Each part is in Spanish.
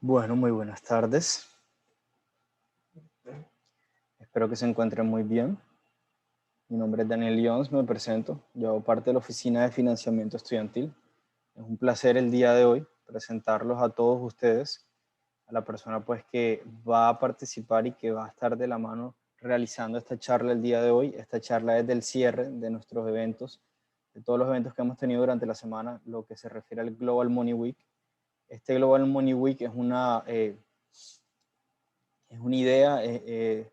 Bueno, muy buenas tardes. Espero que se encuentren muy bien. Mi nombre es Daniel Lyons, me presento. Yo hago parte de la Oficina de Financiamiento Estudiantil. Es un placer el día de hoy presentarlos a todos ustedes, a la persona pues que va a participar y que va a estar de la mano realizando esta charla el día de hoy. Esta charla es del cierre de nuestros eventos, de todos los eventos que hemos tenido durante la semana, lo que se refiere al Global Money Week. Este Global Money Week es una idea. El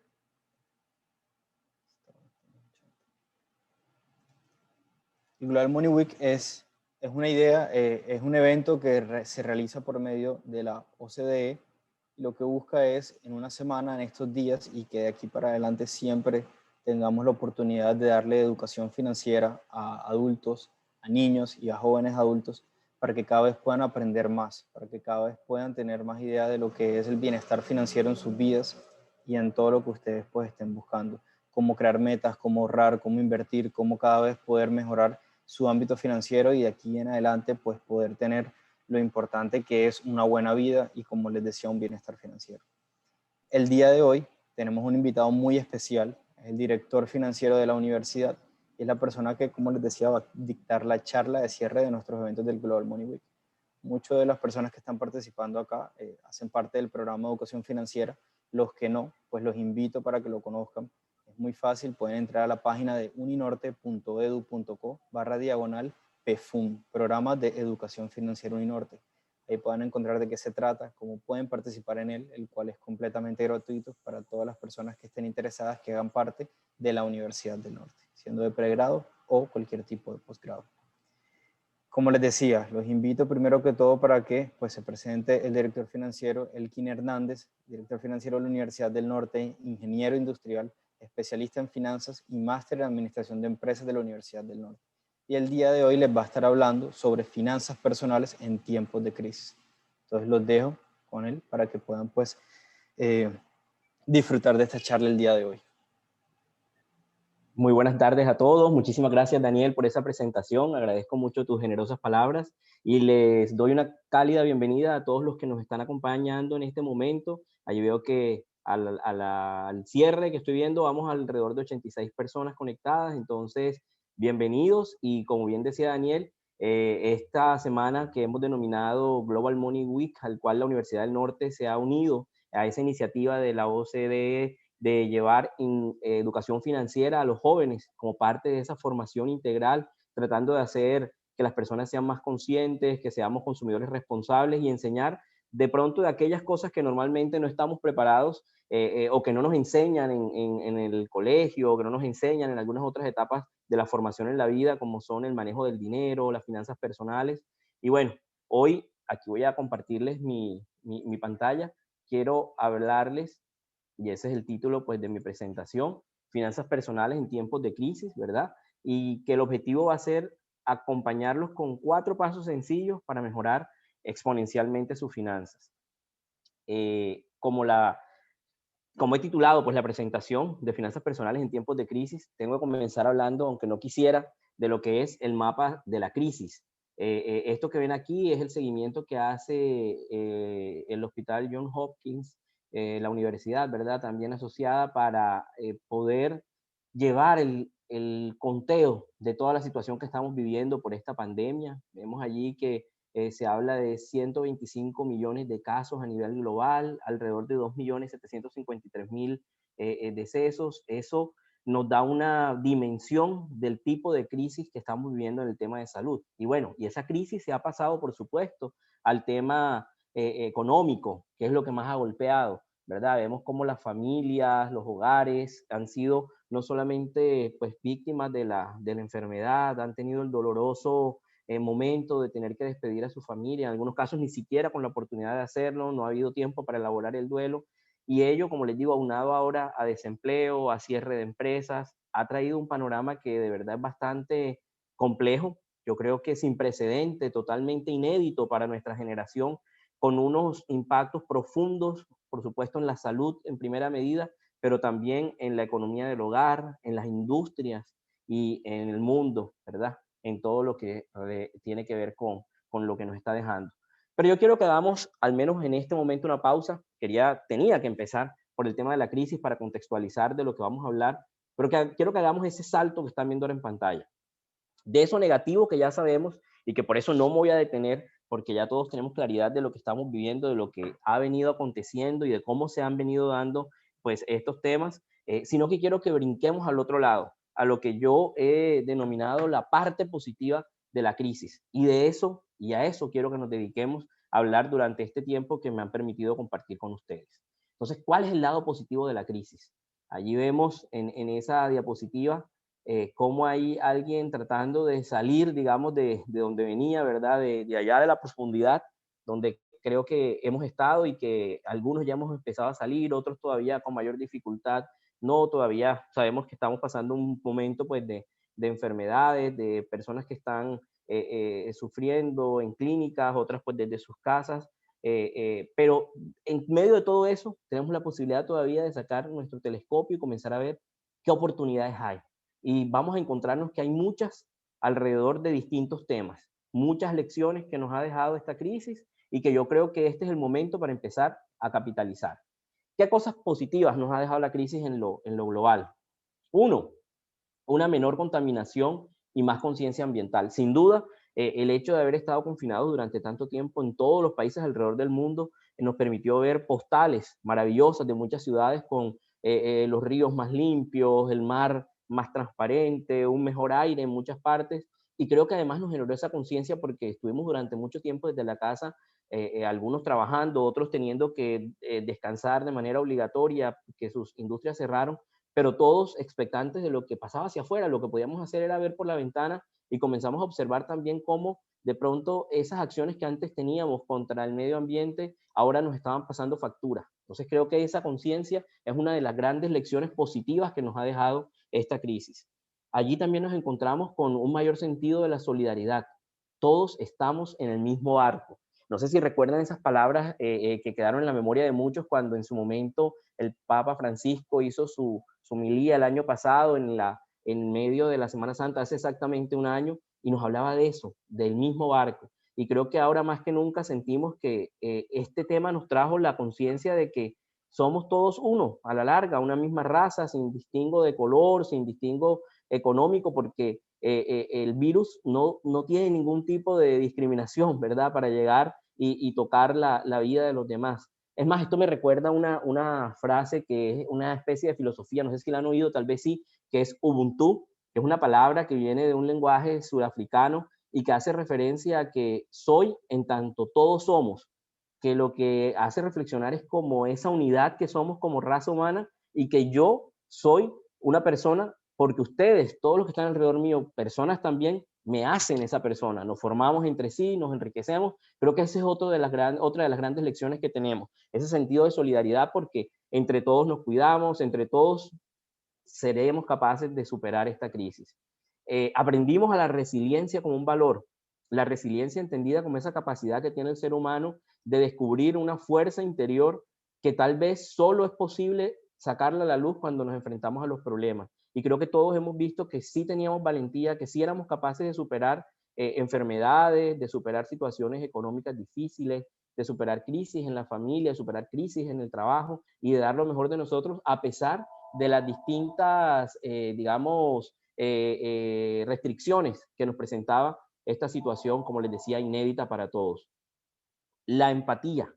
Global Money Week es una idea, es un evento que se realiza por medio de la OCDE. Y lo que busca es en una semana, en estos días, y que de aquí para adelante siempre tengamos la oportunidad de darle educación financiera a adultos, a niños y a jóvenes adultos, para que cada vez puedan aprender más, para que cada vez puedan tener más idea de lo que es el bienestar financiero en sus vidas y en todo lo que ustedes pues estén buscando, cómo crear metas, cómo ahorrar, cómo invertir, cómo cada vez poder mejorar su ámbito financiero y de aquí en adelante pues poder tener lo importante que es una buena vida y, como les decía, un bienestar financiero. El día de hoy tenemos un invitado muy especial, es el director financiero de la universidad y es la persona que, como les decía, va a dictar la charla de cierre de nuestros eventos del Global Money Week. Muchas de las personas que están participando acá hacen parte del programa de educación financiera. Los que no, pues los invito para que lo conozcan. Es muy fácil, pueden entrar a la página de uninorte.edu.co/PFUN, Programas de Educación Financiera Uninorte. Ahí pueden encontrar de qué se trata, cómo pueden participar en él, el cual es completamente gratuito para todas las personas que estén interesadas, que hagan parte de la Universidad del Norte, siendo de pregrado o cualquier tipo de posgrado. Como les decía, los invito primero que todo para que pues, se presente el director financiero, Elkin Hernández, director financiero de la Universidad del Norte, ingeniero industrial, especialista en finanzas y máster en administración de empresas de la Universidad del Norte. Y el día de hoy les va a estar hablando sobre finanzas personales en tiempos de crisis. Entonces los dejo con él para que puedan pues disfrutar de esta charla el día de hoy. Muy buenas tardes a todos. Muchísimas gracias, Daniel, por esa presentación. Agradezco mucho tus generosas palabras y les doy una cálida bienvenida a todos los que nos están acompañando en este momento. Allí veo que al cierre que estoy viendo vamos alrededor de 86 personas conectadas. Entonces, bienvenidos. Y como bien decía Daniel, esta semana que hemos denominado Global Money Week, al cual la Universidad del Norte se ha unido a esa iniciativa de la OCDE de llevar educación financiera a los jóvenes como parte de esa formación integral, tratando de hacer que las personas sean más conscientes, que seamos consumidores responsables y enseñar de pronto de aquellas cosas que normalmente no estamos preparados o que no nos enseñan en el colegio, o que no nos enseñan en algunas otras etapas de la formación en la vida, como son el manejo del dinero, las finanzas personales. Y bueno, hoy aquí voy a compartirles mi pantalla. Quiero hablarles, y ese es el título pues de mi presentación, finanzas personales en tiempos de crisis, ¿verdad? Y que el objetivo va a ser acompañarlos con 4 pasos sencillos para mejorar exponencialmente sus finanzas. Como como he titulado pues la presentación de finanzas personales en tiempos de crisis, tengo que comenzar hablando, aunque no quisiera, de lo que es el mapa de la crisis. Esto que ven aquí es el seguimiento que hace el Hospital Johns Hopkins, la universidad, ¿verdad? También asociada para poder llevar el conteo de toda la situación que estamos viviendo por esta pandemia. Vemos allí que se habla de 125 millones de casos a nivel global, alrededor de 2.753.000 decesos. Eso nos da una dimensión del tipo de crisis que estamos viviendo en el tema de salud. Y bueno, y esa crisis se ha pasado, por supuesto, al tema económico, que es lo que más ha golpeado, ¿verdad? Vemos cómo las familias, los hogares han sido no solamente pues víctimas de la enfermedad, han tenido el doloroso momento de tener que despedir a su familia, en algunos casos ni siquiera con la oportunidad de hacerlo, no ha habido tiempo para elaborar el duelo, y ello, como les digo, aunado ahora a desempleo, a cierre de empresas, ha traído un panorama que de verdad es bastante complejo, yo creo que sin precedente, totalmente inédito para nuestra generación, con unos impactos profundos, por supuesto, en la salud en primera medida, pero también en la economía del hogar, en las industrias y en el mundo, ¿verdad? En todo lo que tiene que ver con lo que nos está dejando. Pero yo quiero que hagamos, al menos en este momento, una pausa. Tenía que empezar por el tema de la crisis para contextualizar de lo que vamos a hablar, pero quiero que hagamos ese salto que están viendo ahora en pantalla. De eso negativo que ya sabemos y que por eso no me voy a detener, porque ya todos tenemos claridad de lo que estamos viviendo, de lo que ha venido aconteciendo y de cómo se han venido dando pues estos temas, sino que quiero que brinquemos al otro lado, a lo que yo he denominado la parte positiva de la crisis. Y de eso, y a eso quiero que nos dediquemos a hablar durante este tiempo que me han permitido compartir con ustedes. Entonces, ¿cuál es el lado positivo de la crisis? Allí vemos en esa diapositiva cómo hay alguien tratando de salir, digamos, de donde venía, ¿verdad? De allá de la profundidad, donde creo que hemos estado y que algunos ya hemos empezado a salir, otros todavía con mayor dificultad. No, todavía sabemos que estamos pasando un momento pues de enfermedades, de personas que están sufriendo en clínicas, otras pues desde sus casas. Pero en medio de todo eso tenemos la posibilidad todavía de sacar nuestro telescopio y comenzar a ver qué oportunidades hay. Y vamos a encontrarnos que hay muchas alrededor de distintos temas, muchas lecciones que nos ha dejado esta crisis y que yo creo que este es el momento para empezar a capitalizar. ¿Qué cosas positivas nos ha dejado la crisis en lo global? Uno, una menor contaminación y más conciencia ambiental. Sin duda, el hecho de haber estado confinados durante tanto tiempo en todos los países alrededor del mundo nos permitió ver postales maravillosas de muchas ciudades con los ríos más limpios, el mar más transparente, un mejor aire en muchas partes. Y creo que además nos generó esa conciencia porque estuvimos durante mucho tiempo desde la casa, algunos trabajando, otros teniendo que descansar de manera obligatoria, que sus industrias cerraron, pero todos expectantes de lo que pasaba hacia afuera. Lo que podíamos hacer era ver por la ventana y comenzamos a observar también cómo de pronto esas acciones que antes teníamos contra el medio ambiente ahora nos estaban pasando factura. Entonces creo que esa conciencia es una de las grandes lecciones positivas que nos ha dejado esta crisis. Allí también nos encontramos con un mayor sentido de la solidaridad. Todos estamos en el mismo barco. No sé si recuerdan esas palabras que quedaron en la memoria de muchos cuando en su momento el Papa Francisco hizo su homilía el año pasado en medio de la Semana Santa, hace exactamente un año, y nos hablaba de eso, del mismo barco. Y creo que ahora más que nunca sentimos que este tema nos trajo la conciencia de que somos todos uno, a la larga, una misma raza, sin distingo de color, sin distingo económico, porque el virus no tiene ningún tipo de discriminación, ¿verdad? Para llegar y tocar la vida de los demás. Es más, esto me recuerda una frase que es una especie de filosofía, no sé si la han oído, tal vez sí, que es Ubuntu, que es una palabra que viene de un lenguaje surafricano y que hace referencia a que soy en tanto todos somos, que lo que hace reflexionar es como esa unidad que somos como raza humana y que yo soy una persona porque ustedes, todos los que están alrededor mío, personas también, me hacen esa persona. Nos formamos entre sí, nos enriquecemos. Creo que esa es otra de las grandes lecciones que tenemos, ese sentido de solidaridad porque entre todos nos cuidamos, entre todos seremos capaces de superar esta crisis. Aprendimos a la resiliencia como un valor, la resiliencia entendida como esa capacidad que tiene el ser humano de descubrir una fuerza interior que tal vez solo es posible sacarla a la luz cuando nos enfrentamos a los problemas. Y creo que todos hemos visto que sí teníamos valentía, que sí éramos capaces de superar enfermedades, de superar situaciones económicas difíciles, de superar crisis en la familia, de superar crisis en el trabajo y de dar lo mejor de nosotros a pesar de las distintas, digamos, restricciones que nos presentaba esta situación, como les decía, inédita para todos. La empatía.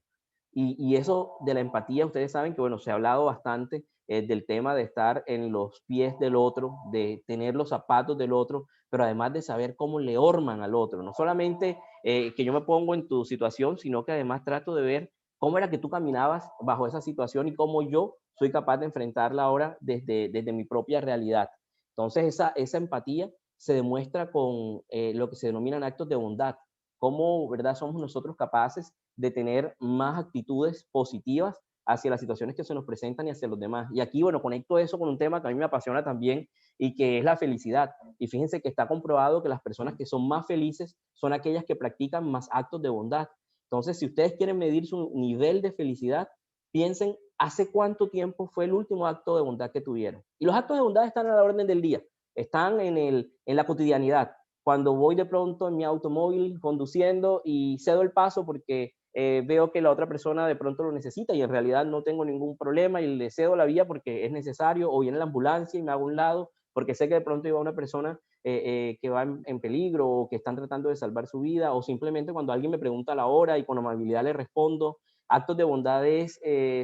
Y eso de la empatía, ustedes saben que, bueno, se ha hablado bastante del tema de estar en los pies del otro, de tener los zapatos del otro, pero además de saber cómo le orman al otro. No solamente que yo me pongo en tu situación, sino que además trato de ver cómo era que tú caminabas bajo esa situación y cómo yo soy capaz de enfrentarla ahora desde mi propia realidad. Entonces, esa empatía se demuestra con lo que se denominan actos de bondad. Cómo, ¿verdad?, somos nosotros capaces de tener más actitudes positivas hacia las situaciones que se nos presentan y hacia los demás. Y aquí, bueno, conecto eso con un tema que a mí me apasiona también y que es la felicidad. Y fíjense que está comprobado que las personas que son más felices son aquellas que practican más actos de bondad. Entonces, si ustedes quieren medir su nivel de felicidad, piensen hace cuánto tiempo fue el último acto de bondad que tuvieron. Y los actos de bondad están a la orden del día, están en la cotidianidad. cuando voy de pronto en mi automóvil conduciendo y cedo el paso porque veo que la otra persona de pronto lo necesita y en realidad no tengo ningún problema y le cedo la vía porque es necesario, o viene la ambulancia y me hago a un lado porque sé que de pronto iba una persona que va en peligro o que están tratando de salvar su vida, o simplemente cuando alguien me pregunta la hora y con amabilidad le respondo. Actos de bondad es,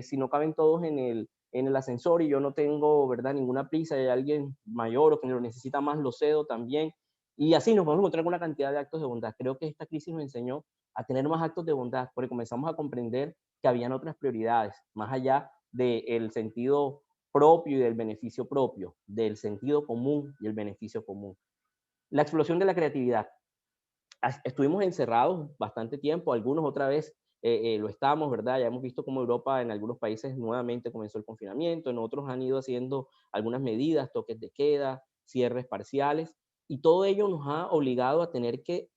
si no caben todos en el ascensor y yo no tengo, ¿verdad?, ninguna prisa, y hay alguien mayor o que lo necesita más, lo cedo también. Y así nos podemos encontrar con una cantidad de actos de bondad. Creo que esta crisis nos enseñó a tener más actos de bondad, porque comenzamos a comprender que habían otras prioridades, más allá del sentido propio y del beneficio propio, del sentido común y el beneficio común. La explosión de la creatividad. Estuvimos encerrados bastante tiempo, algunos otra vez lo estamos, ¿verdad? Ya hemos visto cómo Europa en algunos países nuevamente comenzó el confinamiento, en otros han ido haciendo algunas medidas, toques de queda, cierres parciales, y todo ello nos ha obligado a tener que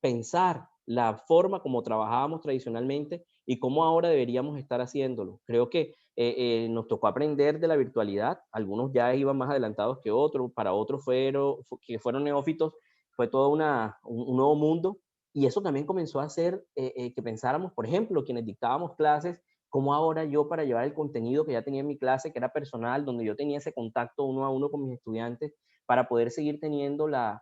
pensar la forma como trabajábamos tradicionalmente y cómo ahora deberíamos estar haciéndolo. Creo que nos tocó aprender de la virtualidad, algunos ya iban más adelantados que otros, para otros que fueron neófitos, fue todo un nuevo mundo, y eso también comenzó a hacer que pensáramos, por ejemplo, quienes dictábamos clases, cómo ahora yo, para llevar el contenido que ya tenía en mi clase, que era personal, donde yo tenía ese contacto uno a uno con mis estudiantes, para poder seguir teniendo la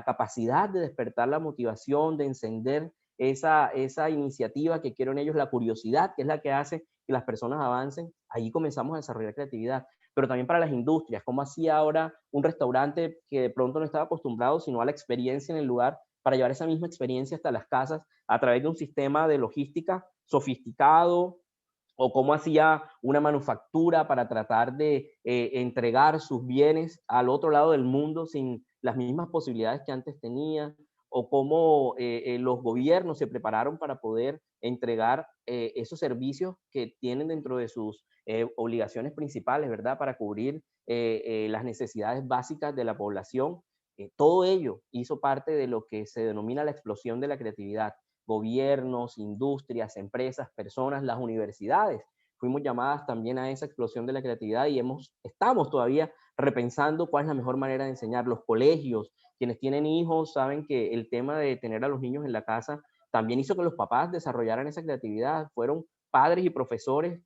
capacidad de despertar la motivación, de encender esa iniciativa que quieren ellos, la curiosidad, que es la que hace que las personas avancen. Ahí comenzamos a desarrollar creatividad. Pero también para las industrias, como hacía ahora un restaurante que de pronto no estaba acostumbrado, sino a la experiencia en el lugar, para llevar esa misma experiencia hasta las casas a través de un sistema de logística sofisticado, o cómo hacía una manufactura para tratar de entregar sus bienes al otro lado del mundo sin las mismas posibilidades que antes tenía, o cómo los gobiernos se prepararon para poder entregar esos servicios que tienen dentro de sus obligaciones principales, ¿verdad? Para cubrir las necesidades básicas de la población. Todo ello hizo parte de lo que se denomina la explosión de la creatividad. Gobiernos, industrias, empresas, personas, las universidades. Fuimos llamadas también a esa explosión de la creatividad y estamos todavía repensando cuál es la mejor manera de enseñar. Los colegios, quienes tienen hijos, saben que el tema de tener a los niños en la casa también hizo que los papás desarrollaran esa creatividad. Fueron padres y profesores,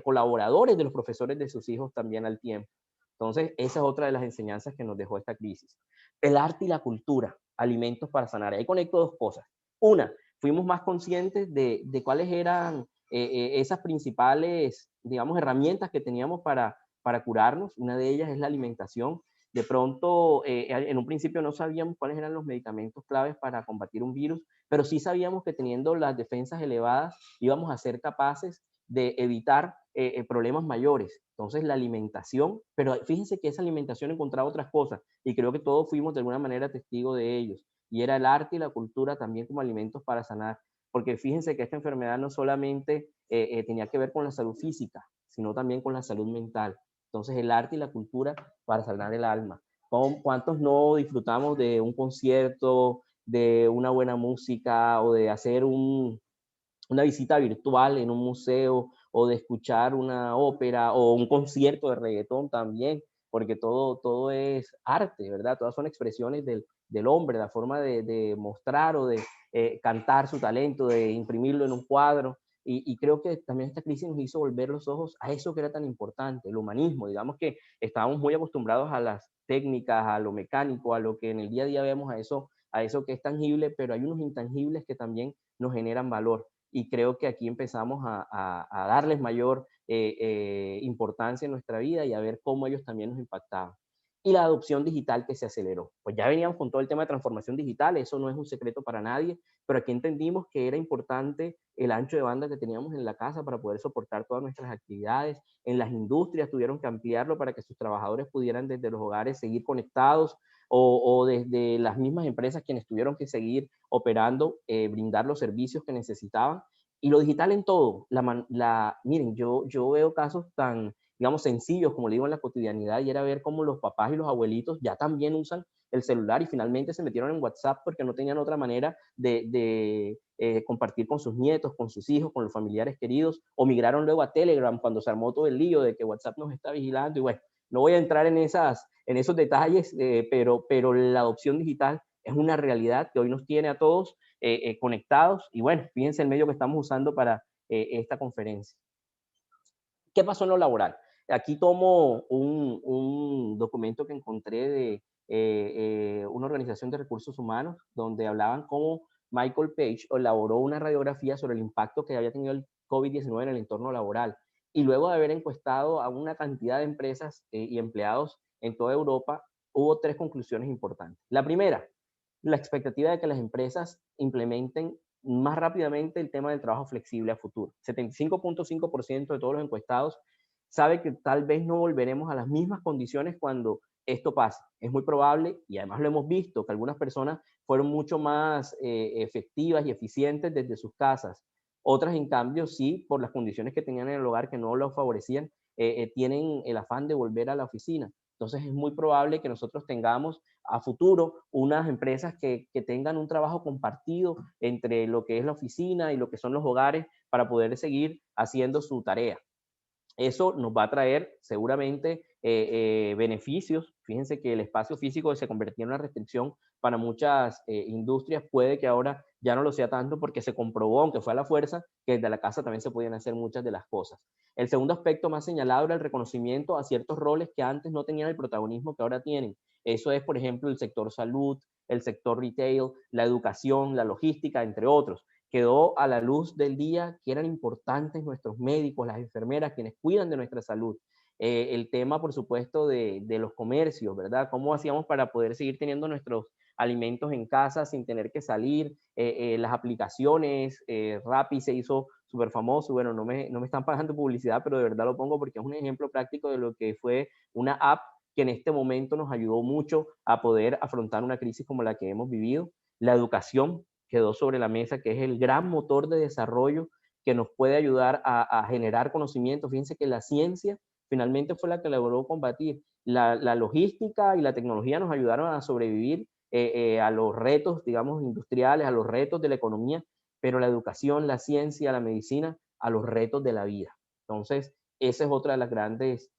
colaboradores de los profesores de sus hijos también al tiempo. Entonces, esa es otra de las enseñanzas que nos dejó esta crisis. El arte y la cultura, alimentos para sanar. Ahí conecto dos cosas. Una, fuimos más conscientes de cuáles eran esas principales, digamos, herramientas que teníamos para curarnos. Una de ellas es la alimentación. De pronto, en un principio no sabíamos cuáles eran los medicamentos claves para combatir un virus, pero sí sabíamos que teniendo las defensas elevadas íbamos a ser capaces de evitar problemas mayores. Entonces, la alimentación, pero fíjense que esa alimentación encontraba otras cosas y creo que todos fuimos de alguna manera testigos de ellos, y era el arte y la cultura también como alimentos para sanar, porque fíjense que esta enfermedad no solamente tenía que ver con la salud física, sino también con la salud mental. Entonces el arte y la cultura para sanar el alma. ¿Cuántos no disfrutamos de un concierto, de una buena música, o de hacer una visita virtual en un museo, o de escuchar una ópera o un concierto de reggaetón también? Porque todo es arte, ¿verdad? Todas son expresiones del hombre, la forma de mostrar o de cantar su talento, de imprimirlo en un cuadro. Y creo que también esta crisis nos hizo volver los ojos a eso que era tan importante, el humanismo. Digamos que estábamos muy acostumbrados a las técnicas, a lo mecánico, a lo que en el día a día vemos, a eso que es tangible, pero hay unos intangibles que también nos generan valor. Y creo que aquí empezamos a darles mayor importancia en nuestra vida y a ver cómo ellos también nos impactaban. Y la adopción digital que se aceleró. Pues ya veníamos con todo el tema de transformación digital, eso no es un secreto para nadie, pero aquí entendimos que era importante el ancho de banda que teníamos en la casa para poder soportar todas nuestras actividades. En las industrias tuvieron que ampliarlo para que sus trabajadores pudieran desde los hogares seguir conectados, o desde las mismas empresas quienes tuvieron que seguir operando, brindar los servicios que necesitaban. Y lo digital en todo. Miren, yo veo casos tan, digamos, sencillos, como le digo, en la cotidianidad, y era ver cómo los papás y los abuelitos ya también usan el celular y finalmente se metieron en WhatsApp porque no tenían otra manera de compartir con sus nietos, con sus hijos, con los familiares queridos, o migraron luego a Telegram cuando se armó todo el lío de que WhatsApp nos está vigilando. Y bueno, No voy a entrar en esos detalles, pero la adopción digital es una realidad que hoy nos tiene a todos conectados. Y bueno, fíjense el medio que estamos usando para esta conferencia. ¿Qué pasó en lo laboral? Aquí tomo un documento que encontré de una organización de recursos humanos, donde hablaban cómo Michael Page elaboró una radiografía sobre el impacto que había tenido el COVID-19 en el entorno laboral. Y luego de haber encuestado a una cantidad de empresas y empleados en toda Europa, hubo 3 conclusiones importantes. La primera, la expectativa de que las empresas implementen más rápidamente el tema del trabajo flexible a futuro. 75.5% de todos los encuestados sabe que tal vez no volveremos a las mismas condiciones cuando esto pase. Es muy probable, y además lo hemos visto, que algunas personas fueron mucho más efectivas y eficientes desde sus casas. Otras, en cambio, sí, por las condiciones que tenían en el hogar que no los favorecían, tienen el afán de volver a la oficina. Entonces es muy probable que nosotros tengamos a futuro unas empresas que tengan un trabajo compartido entre lo que es la oficina y lo que son los hogares para poder seguir haciendo su tarea. Eso nos va a traer seguramente beneficios. Fíjense que el espacio físico se convirtió en una restricción para muchas industrias. Puede que ahora ya no lo sea tanto porque se comprobó, aunque fue a la fuerza, que desde la casa también se podían hacer muchas de las cosas. El segundo aspecto más señalado era el reconocimiento a ciertos roles que antes no tenían el protagonismo que ahora tienen. Eso es, por ejemplo, el sector salud, el sector retail, la educación, la logística, entre otros. Quedó a la luz del día que eran importantes nuestros médicos, las enfermeras, quienes cuidan de nuestra salud. El tema, por supuesto, de los comercios, ¿verdad? ¿Cómo hacíamos para poder seguir teniendo nuestros alimentos en casa sin tener que salir? Las aplicaciones, Rappi se hizo súper famoso. Bueno, no me están pagando publicidad, pero de verdad lo pongo porque es un ejemplo práctico de lo que fue una app que en este momento nos ayudó mucho a poder afrontar una crisis como la que hemos vivido. La educación quedó sobre la mesa, que es el gran motor de desarrollo que nos puede ayudar a generar conocimiento. Fíjense que la ciencia finalmente fue la que logró combatir. La logística y la tecnología nos ayudaron a sobrevivir a los retos, digamos, industriales, a los retos de la economía, pero la educación, la ciencia, la medicina, a los retos de la vida. Entonces, esa es otra de las grandes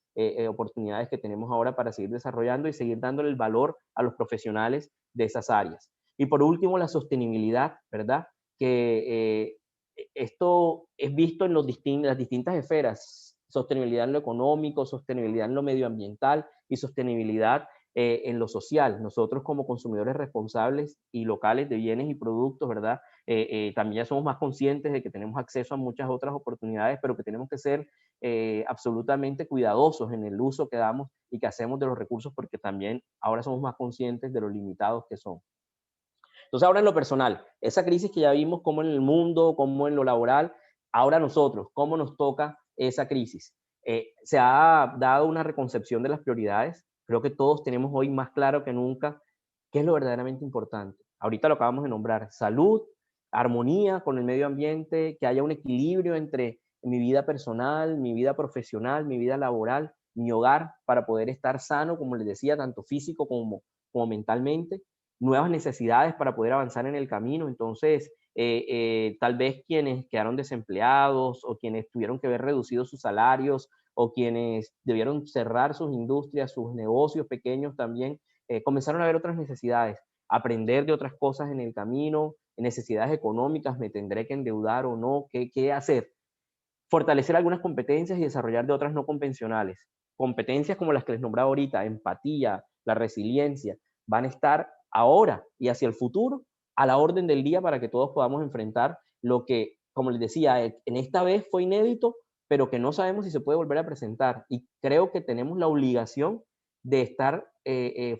oportunidades que tenemos ahora para seguir desarrollando y seguir dándole el valor a los profesionales de esas áreas. Y por último, la sostenibilidad, ¿verdad? Que esto es visto en las distintas esferas: sostenibilidad en lo económico, sostenibilidad en lo medioambiental y sostenibilidad en lo social. Nosotros como consumidores responsables y locales de bienes y productos, ¿verdad? También ya somos más conscientes de que tenemos acceso a muchas otras oportunidades, pero que tenemos que ser absolutamente cuidadosos en el uso que damos y que hacemos de los recursos, porque también ahora somos más conscientes de lo limitados que son. Entonces, ahora en lo personal, esa crisis que ya vimos como en el mundo, como en lo laboral, ahora nosotros, ¿cómo nos toca esa crisis? Se ha dado una reconcepción de las prioridades. Creo que todos tenemos hoy más claro que nunca qué es lo verdaderamente importante. Ahorita lo acabamos de nombrar: salud, armonía con el medio ambiente, que haya un equilibrio entre mi vida personal, mi vida profesional, mi vida laboral, mi hogar, para poder estar sano, como les decía, tanto físico como mentalmente. Nuevas necesidades para poder avanzar en el camino. Entonces, tal vez quienes quedaron desempleados o quienes tuvieron que ver reducidos sus salarios o quienes debieron cerrar sus industrias, sus negocios pequeños también, comenzaron a ver otras necesidades, aprender de otras cosas en el camino, necesidades económicas: me tendré que endeudar o no, qué hacer. Fortalecer algunas competencias y desarrollar de otras no convencionales. Competencias como las que les nombraba ahorita: empatía, la resiliencia, van a estar ahora y hacia el futuro a la orden del día para que todos podamos enfrentar lo que, como les decía, en esta vez fue inédito, pero que no sabemos si se puede volver a presentar. Y creo que tenemos la obligación de estar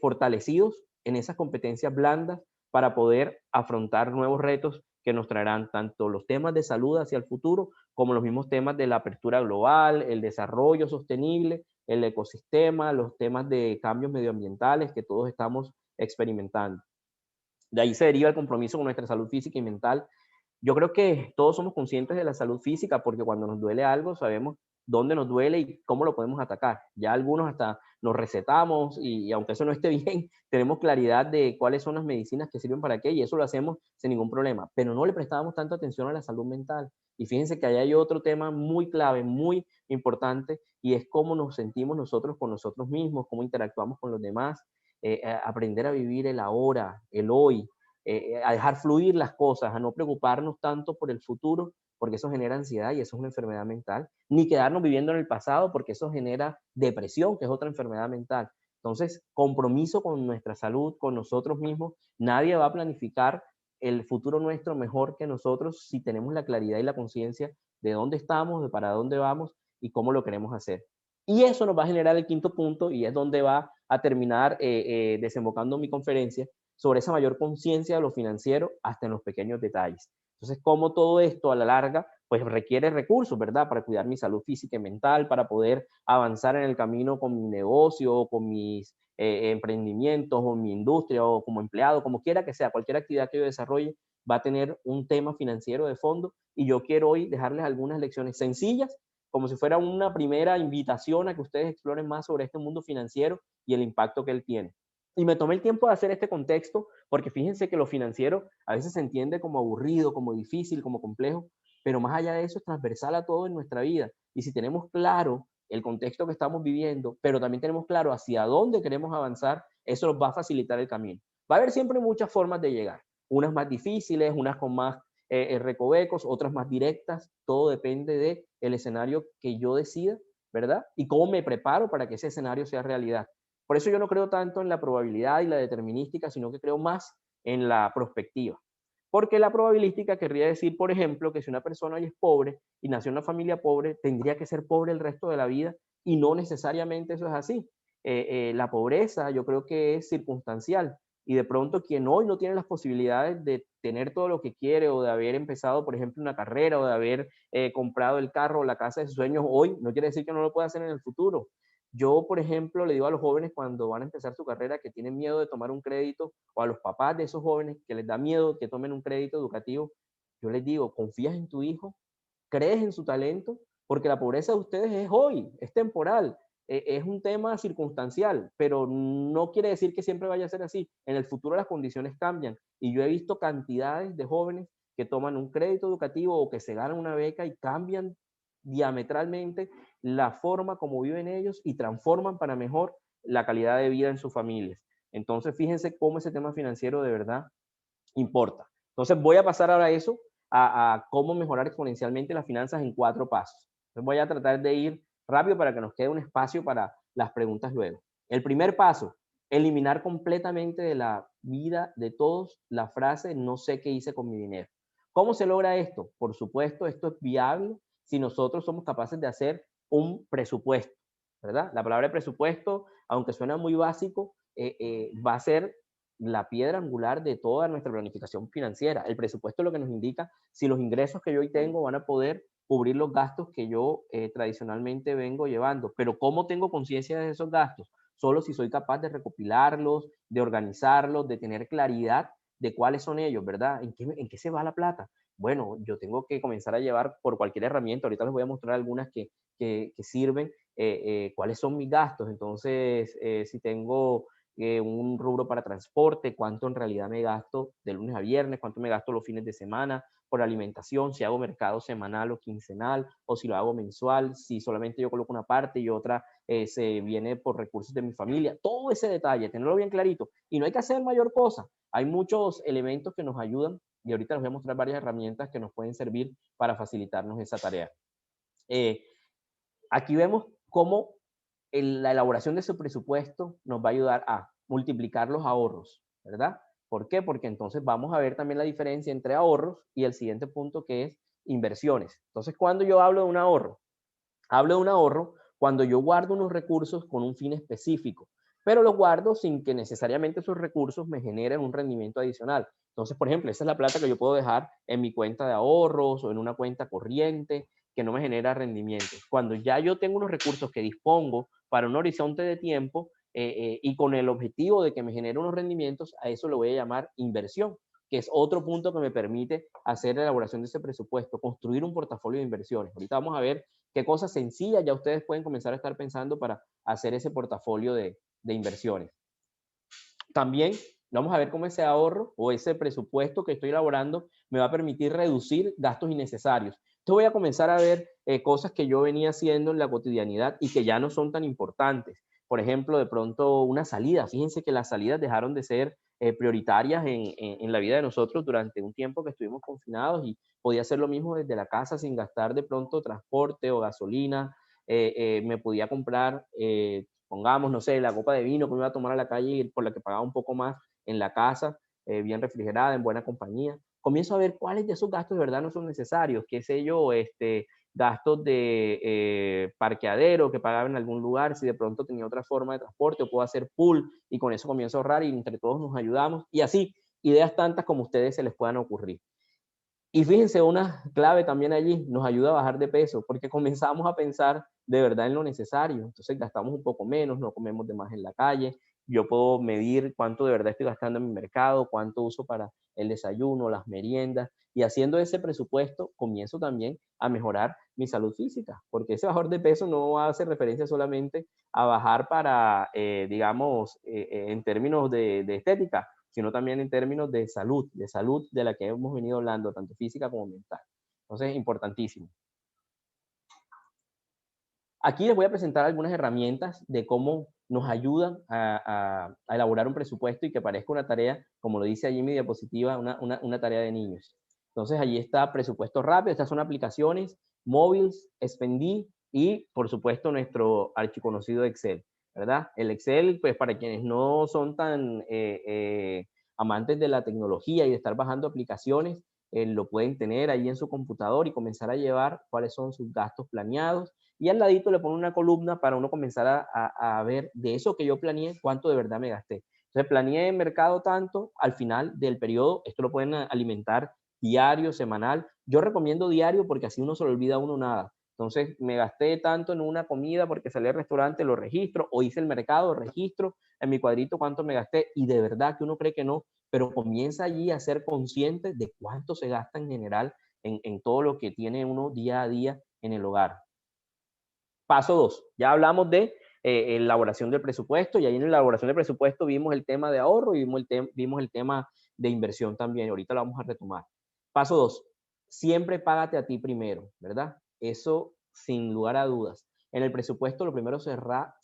fortalecidos en esas competencias blandas para poder afrontar nuevos retos que nos traerán tanto los temas de salud hacia el futuro como los mismos temas de la apertura global, el desarrollo sostenible, el ecosistema, los temas de cambios medioambientales que todos estamos experimentando. De ahí se deriva el compromiso con nuestra salud física y mental. Yo creo que todos somos conscientes de la salud física, porque cuando nos duele algo sabemos dónde nos duele y cómo lo podemos atacar. Ya algunos hasta nos recetamos y aunque eso no esté bien, tenemos claridad de cuáles son las medicinas que sirven para qué y eso lo hacemos sin ningún problema, pero no le prestábamos tanta atención a la salud mental. Y fíjense que ahí hay otro tema muy clave, muy importante, y es cómo nos sentimos nosotros con nosotros mismos, cómo interactuamos con los demás, aprender a vivir el ahora, el hoy, a dejar fluir las cosas, a no preocuparnos tanto por el futuro, porque eso genera ansiedad y eso es una enfermedad mental, ni quedarnos viviendo en el pasado, porque eso genera depresión, que es otra enfermedad mental. Entonces, compromiso con nuestra salud, con nosotros mismos. Nadie va a planificar el futuro nuestro mejor que nosotros si tenemos la claridad y la conciencia de dónde estamos, de para dónde vamos y cómo lo queremos hacer. Y eso nos va a generar el quinto punto y es donde va a terminar desembocando mi conferencia sobre esa mayor conciencia de lo financiero hasta en los pequeños detalles. Entonces, como todo esto a la larga, pues requiere recursos, ¿verdad? Para cuidar mi salud física y mental, para poder avanzar en el camino con mi negocio, con mis emprendimientos o mi industria o como empleado, como quiera que sea, cualquier actividad que yo desarrolle va a tener un tema financiero de fondo y yo quiero hoy dejarles algunas lecciones sencillas, como si fuera una primera invitación a que ustedes exploren más sobre este mundo financiero y el impacto que él tiene. Y me tomé el tiempo de hacer este contexto porque fíjense que lo financiero a veces se entiende como aburrido, como difícil, como complejo, pero más allá de eso es transversal a todo en nuestra vida. Y si tenemos claro el contexto que estamos viviendo, pero también tenemos claro hacia dónde queremos avanzar, eso nos va a facilitar el camino. Va a haber siempre muchas formas de llegar, unas más difíciles, unas con más recovecos, otras más directas, todo depende del escenario que yo decida, ¿verdad? Y cómo me preparo para que ese escenario sea realidad. Por eso yo no creo tanto en la probabilidad y la determinística, sino que creo más en la prospectiva. Porque la probabilística querría decir, por ejemplo, que si una persona hoy es pobre y nació en una familia pobre, tendría que ser pobre el resto de la vida y no necesariamente eso es así. La pobreza yo creo que es circunstancial y de pronto quien hoy no tiene las posibilidades de tener todo lo que quiere o de haber empezado, por ejemplo, una carrera o de haber comprado el carro o la casa de sus sueños hoy, no quiere decir que no lo pueda hacer en el futuro. Yo, por ejemplo, le digo a los jóvenes cuando van a empezar su carrera que tienen miedo de tomar un crédito, o a los papás de esos jóvenes que les da miedo que tomen un crédito educativo, yo les digo, confías en tu hijo, crees en su talento, porque la pobreza de ustedes es hoy, es temporal, es un tema circunstancial, pero no quiere decir que siempre vaya a ser así. En el futuro las condiciones cambian y yo he visto cantidades de jóvenes que toman un crédito educativo o que se ganan una beca y cambian diametralmente la forma como viven ellos y transforman para mejor la calidad de vida en sus familias. Entonces, fíjense cómo ese tema financiero de verdad importa. Entonces, voy a pasar ahora a eso, a cómo mejorar exponencialmente las finanzas en 4 pasos. Entonces, voy a tratar de ir rápido para que nos quede un espacio para las preguntas luego. El primer paso, eliminar completamente de la vida de todos la frase no sé qué hice con mi dinero. ¿Cómo se logra esto? Por supuesto, esto es viable si nosotros somos capaces de hacer un presupuesto, ¿verdad? La palabra presupuesto, aunque suena muy básico, va a ser la piedra angular de toda nuestra planificación financiera. El presupuesto es lo que nos indica si los ingresos que yo hoy tengo van a poder cubrir los gastos que yo tradicionalmente vengo llevando. Pero ¿cómo tengo conciencia de esos gastos? Solo si soy capaz de recopilarlos, de organizarlos, de tener claridad de cuáles son ellos, ¿verdad? ¿En qué se va la plata? Bueno, yo tengo que comenzar a llevar por cualquier herramienta. Ahorita les voy a mostrar algunas que sirven, cuáles son mis gastos. Entonces, si tengo un rubro para transporte, cuánto en realidad me gasto de lunes a viernes, cuánto me gasto los fines de semana por alimentación, si hago mercado semanal o quincenal, o si lo hago mensual, si solamente yo coloco una parte y otra se viene por recursos de mi familia. Todo ese detalle, tenerlo bien clarito. Y no hay que hacer mayor cosa. Hay muchos elementos que nos ayudan y ahorita les voy a mostrar varias herramientas que nos pueden servir para facilitarnos esa tarea. Aquí vemos cómo la elaboración de ese presupuesto nos va a ayudar a multiplicar los ahorros, ¿verdad? ¿Por qué? Porque entonces vamos a ver también la diferencia entre ahorros y el siguiente punto que es inversiones. Entonces, cuando yo hablo de un ahorro, hablo de un ahorro cuando yo guardo unos recursos con un fin específico, pero los guardo sin que necesariamente esos recursos me generen un rendimiento adicional. Entonces, por ejemplo, esa es la plata que yo puedo dejar en mi cuenta de ahorros o en una cuenta corriente que no me genera rendimientos. Cuando ya yo tengo unos recursos que dispongo para un horizonte de tiempo y con el objetivo de que me genere unos rendimientos, a eso lo voy a llamar inversión, que es otro punto que me permite hacer la elaboración de ese presupuesto, construir un portafolio de inversiones. Ahorita vamos a ver qué cosas sencillas ya ustedes pueden comenzar a estar pensando para hacer ese portafolio de inversiones. También vamos a ver cómo ese ahorro o ese presupuesto que estoy elaborando me va a permitir reducir gastos innecesarios. Entonces voy a comenzar a ver cosas que yo venía haciendo en la cotidianidad y que ya no son tan importantes. Por ejemplo, de pronto una salida. Fíjense que las salidas dejaron de ser prioritarias en la vida de nosotros durante un tiempo que estuvimos confinados y podía hacer lo mismo desde la casa sin gastar de pronto transporte o gasolina. Me podía comprar pongamos, no sé, la copa de vino que me iba a tomar a la calle y por la que pagaba un poco más en la casa, bien refrigerada, en buena compañía. Comienzo a ver cuáles de esos gastos de verdad no son necesarios, qué sé yo, gastos de parqueadero que pagaba en algún lugar, si de pronto tenía otra forma de transporte o puedo hacer pool y con eso comienzo a ahorrar y entre todos nos ayudamos y así, ideas tantas como a ustedes se les puedan ocurrir. Y fíjense, una clave también allí nos ayuda a bajar de peso, porque comenzamos a pensar de verdad en lo necesario. Entonces gastamos un poco menos, no comemos de más en la calle. Yo puedo medir cuánto de verdad estoy gastando en mi mercado, cuánto uso para el desayuno, las meriendas. Y haciendo ese presupuesto, comienzo también a mejorar mi salud física, porque ese bajar de peso no hace referencia solamente a bajar para, digamos, en términos de estética, sino también en términos de salud de la que hemos venido hablando, tanto física como mental. Entonces, importantísimo. Aquí les voy a presentar algunas herramientas de cómo nos ayudan a elaborar un presupuesto y que parezca una tarea, como lo dice allí en mi diapositiva, una tarea de niños. Entonces, allí está presupuesto rápido, estas son aplicaciones, móviles, Spendi y, por supuesto, nuestro archiconocido Excel, ¿verdad? El Excel, pues para quienes no son tan amantes de la tecnología y de estar bajando aplicaciones, lo pueden tener ahí en su computador y comenzar a llevar cuáles son sus gastos planeados y al ladito le pongo una columna para uno comenzar a ver de eso que yo planeé, cuánto de verdad me gasté. Entonces planeé en mercado tanto, al final del periodo, esto lo pueden alimentar diario, semanal. Yo recomiendo diario porque así uno se le olvida a uno nada. Entonces me gasté tanto en una comida porque salí al restaurante, lo registro, o hice el mercado, registro en mi cuadrito cuánto me gasté y de verdad que uno cree que no, pero comienza allí a ser consciente de cuánto se gasta en general en todo lo que tiene uno día a día en el hogar. Paso 2, ya hablamos de elaboración del presupuesto y ahí en la elaboración del presupuesto vimos el tema de ahorro y vimos el tema de inversión también. Ahorita lo vamos a retomar. Paso 2, siempre págate a ti primero, ¿verdad? Eso sin lugar a dudas. En el presupuesto lo primero será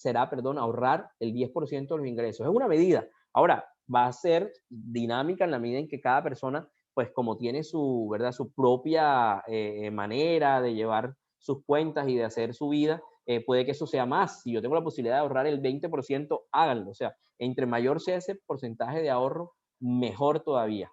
ahorrar el 10% de los ingresos. Es una medida. Ahora, va a ser dinámica en la medida en que cada persona, pues como tiene su, ¿verdad? Su propia manera de llevar sus cuentas y de hacer su vida, puede que eso sea más. Si yo tengo la posibilidad de ahorrar el 20%, háganlo. O sea, entre mayor sea ese porcentaje de ahorro, mejor todavía.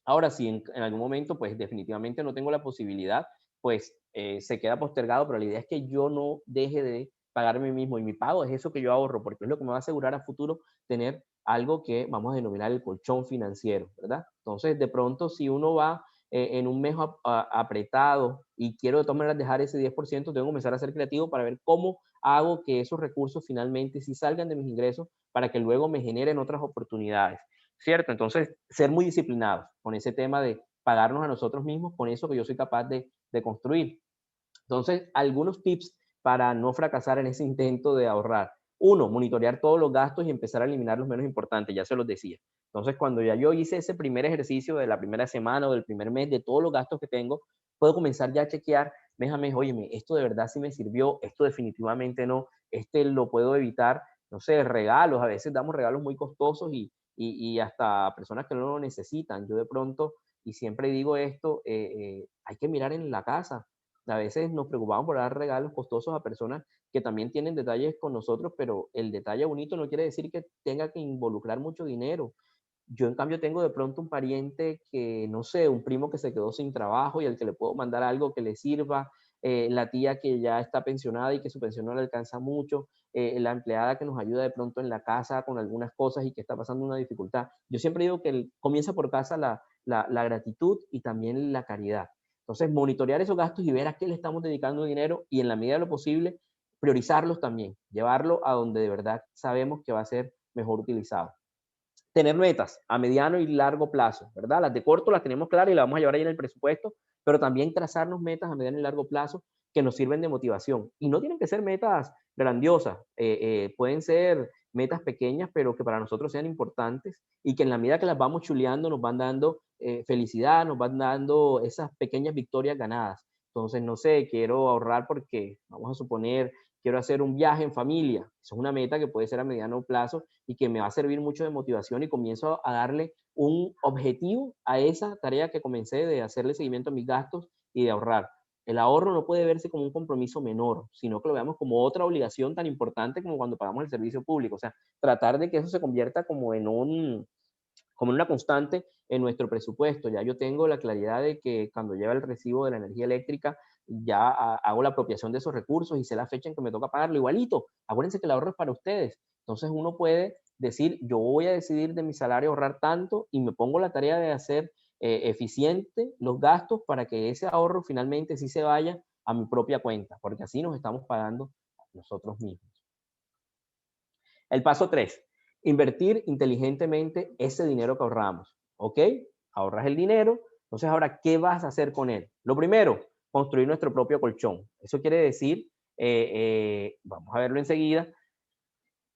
Ahora, si en algún momento, pues definitivamente no tengo la posibilidad, pues se queda postergado, pero la idea es que yo no deje de pagarme a mí mismo y mi pago es eso que yo ahorro, porque es lo que me va a asegurar a futuro tener algo que vamos a denominar el colchón financiero, ¿verdad? Entonces, de pronto, si uno va en un mes apretado y quiero de todas maneras dejar ese 10%, tengo que comenzar a ser creativo para ver cómo hago que esos recursos finalmente sí salgan de mis ingresos para que luego me generen otras oportunidades, ¿cierto? Entonces, ser muy disciplinados con ese tema de pagarnos a nosotros mismos con eso que yo soy capaz de construir. Entonces, algunos tips para no fracasar en ese intento de ahorrar. Uno, monitorear todos los gastos y empezar a eliminar los menos importantes, ya se los decía. Entonces, cuando ya yo hice ese primer ejercicio de la primera semana o del primer mes de todos los gastos que tengo, puedo comenzar ya a chequear mes a mes, óyeme, esto de verdad sí me sirvió, esto definitivamente no, lo puedo evitar, no sé, regalos, a veces damos regalos muy costosos y hasta personas que no lo necesitan. Yo de pronto, y siempre digo esto, hay que mirar en la casa. A veces nos preocupamos por dar regalos costosos a personas que también tienen detalles con nosotros, pero el detalle bonito no quiere decir que tenga que involucrar mucho dinero. Yo, en cambio, tengo de pronto un pariente que, no sé, un primo que se quedó sin trabajo y al que le puedo mandar algo que le sirva, la tía que ya está pensionada y que su pensión no le alcanza mucho, la empleada que nos ayuda de pronto en la casa con algunas cosas y que está pasando una dificultad. Yo siempre digo que comienza por casa la gratitud y también la caridad. Entonces, monitorear esos gastos y ver a qué le estamos dedicando dinero y en la medida de lo posible, priorizarlos también, llevarlo a donde de verdad sabemos que va a ser mejor utilizado. Tener metas a mediano y largo plazo, ¿verdad? Las de corto las tenemos claras y las vamos a llevar ahí en el presupuesto, pero también trazarnos metas a mediano y largo plazo que nos sirven de motivación. Y no tienen que ser metas grandiosas, pueden ser metas pequeñas, pero que para nosotros sean importantes y que en la medida que las vamos chuleando nos van dando felicidad, nos van dando esas pequeñas victorias ganadas. Entonces, no sé, quiero ahorrar porque, vamos a suponer, quiero hacer un viaje en familia. Eso es una meta que puede ser a mediano plazo y que me va a servir mucho de motivación y comienzo a darle un objetivo a esa tarea que comencé de hacerle seguimiento a mis gastos y de ahorrar. El ahorro no puede verse como un compromiso menor, sino que lo veamos como otra obligación tan importante como cuando pagamos el servicio público. O sea, tratar de que eso se convierta como en una constante en nuestro presupuesto. Ya yo tengo la claridad de que cuando lleva el recibo de la energía eléctrica, ya hago la apropiación de esos recursos y sé la fecha en que me toca pagarlo. Igualito, acuérdense que el ahorro es para ustedes. Entonces uno puede decir, yo voy a decidir de mi salario ahorrar tanto y me pongo la tarea de hacer eficiente los gastos para que ese ahorro finalmente sí se vaya a mi propia cuenta, porque así nos estamos pagando nosotros mismos. El paso 3, invertir inteligentemente ese dinero que ahorramos. ¿Ok? Ahorras el dinero, entonces ahora, ¿qué vas a hacer con él? Lo primero, construir nuestro propio colchón. Eso quiere decir, vamos a verlo enseguida,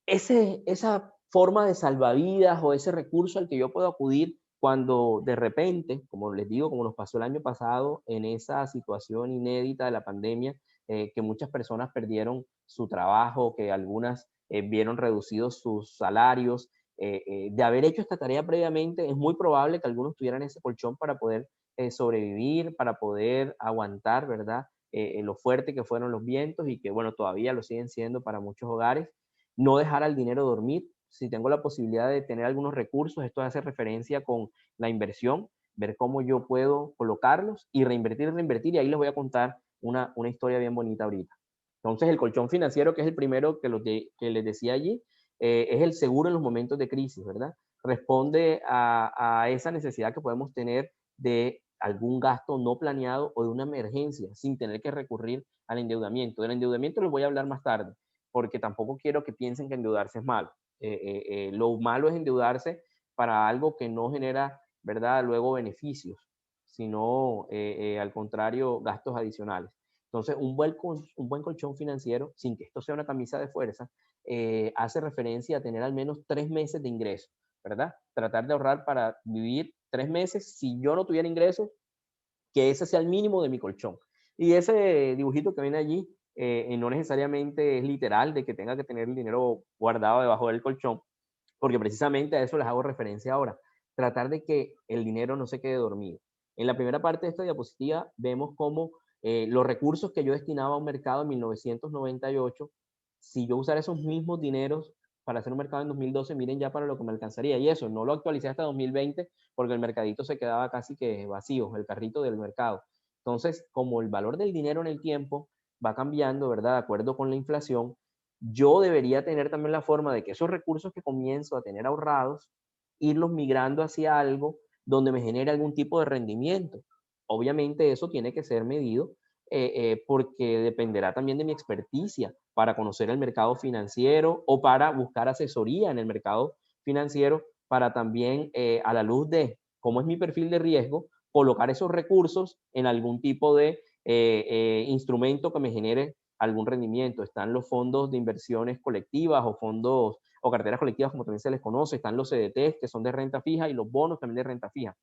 esa forma de salvavidas o ese recurso al que yo puedo acudir cuando de repente, como les digo, como nos pasó el año pasado en esa situación inédita de la pandemia, que muchas personas perdieron su trabajo, que algunas vieron reducidos sus salarios, de haber hecho esta tarea previamente, es muy probable que algunos tuvieran ese colchón para poder sobrevivir, para poder aguantar, ¿verdad? Lo fuerte que fueron los vientos y que, bueno, todavía lo siguen siendo para muchos hogares. No dejar al dinero dormir. Si tengo la posibilidad de tener algunos recursos, esto hace referencia con la inversión, ver cómo yo puedo colocarlos y reinvertir, y ahí les voy a contar una historia bien bonita ahorita. Entonces, el colchón financiero, que es el primero que les decía allí, es el seguro en los momentos de crisis, ¿verdad? Responde a esa necesidad que podemos tener de algún gasto no planeado o de una emergencia sin tener que recurrir al endeudamiento. Del endeudamiento les voy a hablar más tarde, porque tampoco quiero que piensen que endeudarse es malo. Lo malo es endeudarse para algo que no genera, ¿verdad?, luego beneficios, sino al contrario, gastos adicionales. Entonces, un buen colchón financiero, sin que esto sea una camisa de fuerza, hace referencia a tener al menos 3 meses de ingreso, ¿verdad? Tratar de ahorrar para vivir 3 meses. Si yo no tuviera ingresos, que ese sea el mínimo de mi colchón. Y ese dibujito que viene allí no necesariamente es literal de que tenga que tener el dinero guardado debajo del colchón, porque precisamente a eso les hago referencia ahora. Tratar de que el dinero no se quede dormido. En la primera parte de esta diapositiva vemos cómo los recursos que yo destinaba a un mercado en 1998, si yo usara esos mismos dineros para hacer un mercado en 2012, miren ya para lo que me alcanzaría. Y eso, no lo actualicé hasta 2020 porque el mercadito se quedaba casi que vacío, el carrito del mercado. Entonces, como el valor del dinero en el tiempo va cambiando, ¿verdad? De acuerdo con la inflación, yo debería tener también la forma de que esos recursos que comienzo a tener ahorrados, irlos migrando hacia algo donde me genere algún tipo de rendimiento. Obviamente eso tiene que ser medido porque dependerá también de mi experticia para conocer el mercado financiero o para buscar asesoría en el mercado financiero para también, a la luz de cómo es mi perfil de riesgo, colocar esos recursos en algún tipo de instrumento que me genere algún rendimiento. Están los fondos de inversiones colectivas o fondos o carteras colectivas, como también se les conoce. Están los CDTs, que son de renta fija, y los bonos también de renta fija.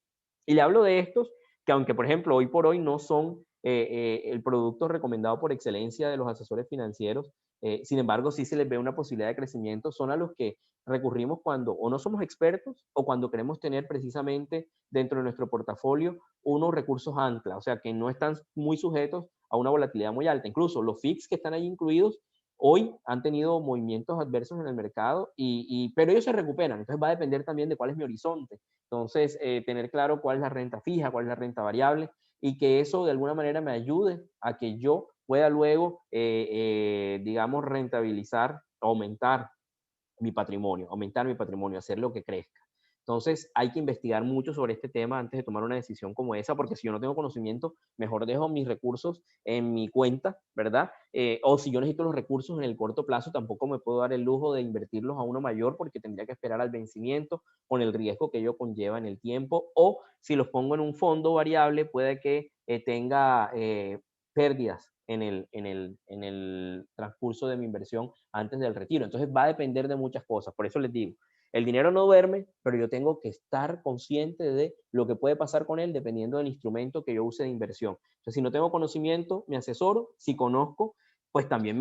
Y le hablo de estos que, aunque por ejemplo hoy por hoy no son el producto recomendado por excelencia de los asesores financieros, sin embargo sí se les ve una posibilidad de crecimiento, son a los que recurrimos cuando o no somos expertos o cuando queremos tener precisamente dentro de nuestro portafolio unos recursos ancla, o sea, que no están muy sujetos a una volatilidad muy alta. Incluso los FIX que están ahí incluidos hoy han tenido movimientos adversos en el mercado, pero ellos se recuperan. Entonces va a depender también de cuál es mi horizonte. Entonces, tener claro cuál es la renta fija, cuál es la renta variable, y que eso de alguna manera me ayude a que yo pueda luego, digamos, rentabilizar, aumentar mi patrimonio, hacer lo que crezca. Entonces, hay que investigar mucho sobre este tema antes de tomar una decisión como esa, porque si yo no tengo conocimiento, mejor dejo mis recursos en mi cuenta, ¿verdad? O si yo necesito los recursos en el corto plazo, tampoco me puedo dar el lujo de invertirlos a uno mayor porque tendría que esperar al vencimiento con el riesgo que ello conlleva en el tiempo. O si los pongo en un fondo variable, puede que tenga pérdidas en el transcurso de mi inversión antes del retiro. Entonces va a depender de muchas cosas. Por eso les digo, el dinero no duerme, pero yo tengo que estar consciente de lo que puede pasar con él dependiendo del instrumento que yo use de inversión. Entonces, si no tengo conocimiento, me asesoro. Si conozco, pues también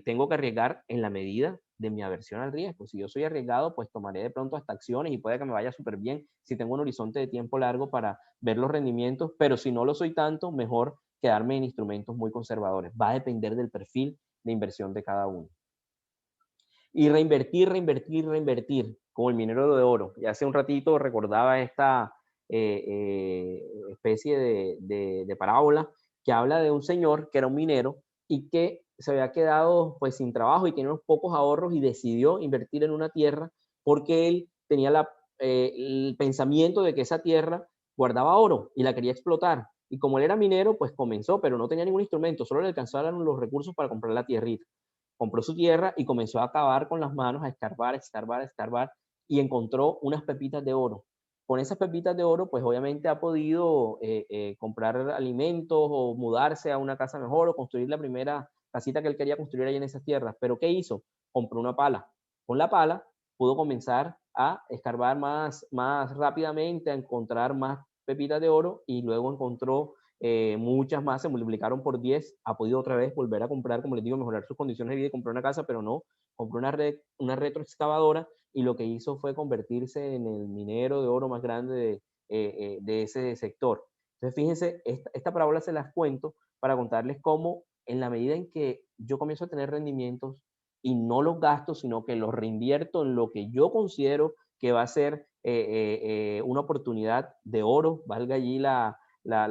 tengo que arriesgar en la medida de mi aversión al riesgo. Si yo soy arriesgado, pues tomaré de pronto hasta acciones y puede que me vaya súper bien si tengo un horizonte de tiempo largo para ver los rendimientos, pero si no lo soy tanto, mejor quedarme en instrumentos muy conservadores. Va a depender del perfil de inversión de cada uno. Y reinvertir, reinvertir, reinvertir, como el minero de oro. Y hace un ratito recordaba esta especie de parábola que habla de un señor que era un minero y que se había quedado pues sin trabajo y tenía unos pocos ahorros y decidió invertir en una tierra porque él tenía el pensamiento de que esa tierra guardaba oro y la quería explotar. Y como él era minero, pues comenzó, pero no tenía ningún instrumento, solo le alcanzaron los recursos para comprar la tierrita. Compró su tierra y comenzó a cavar con las manos, a escarbar, escarbar, escarbar, y encontró unas pepitas de oro. Con esas pepitas de oro, pues obviamente ha podido comprar alimentos o mudarse a una casa mejor o construir la primera casita que él quería construir ahí en esas tierras. Pero ¿qué hizo? Compró una pala. Con la pala pudo comenzar a escarbar más rápidamente, a encontrar más pepitas de oro y luego encontró muchas más, se multiplicaron por 10, ha podido otra vez volver a comprar, como les digo, mejorar sus condiciones de vida y comprar una casa, pero no, compró una retroexcavadora y lo que hizo fue convertirse en el minero de oro más grande de ese sector. Entonces, fíjense, esta parábola se las cuento para contarles cómo en la medida en que yo comienzo a tener rendimientos y no los gasto, sino que los reinvierto en lo que yo considero que va a ser una oportunidad de oro, valga allí la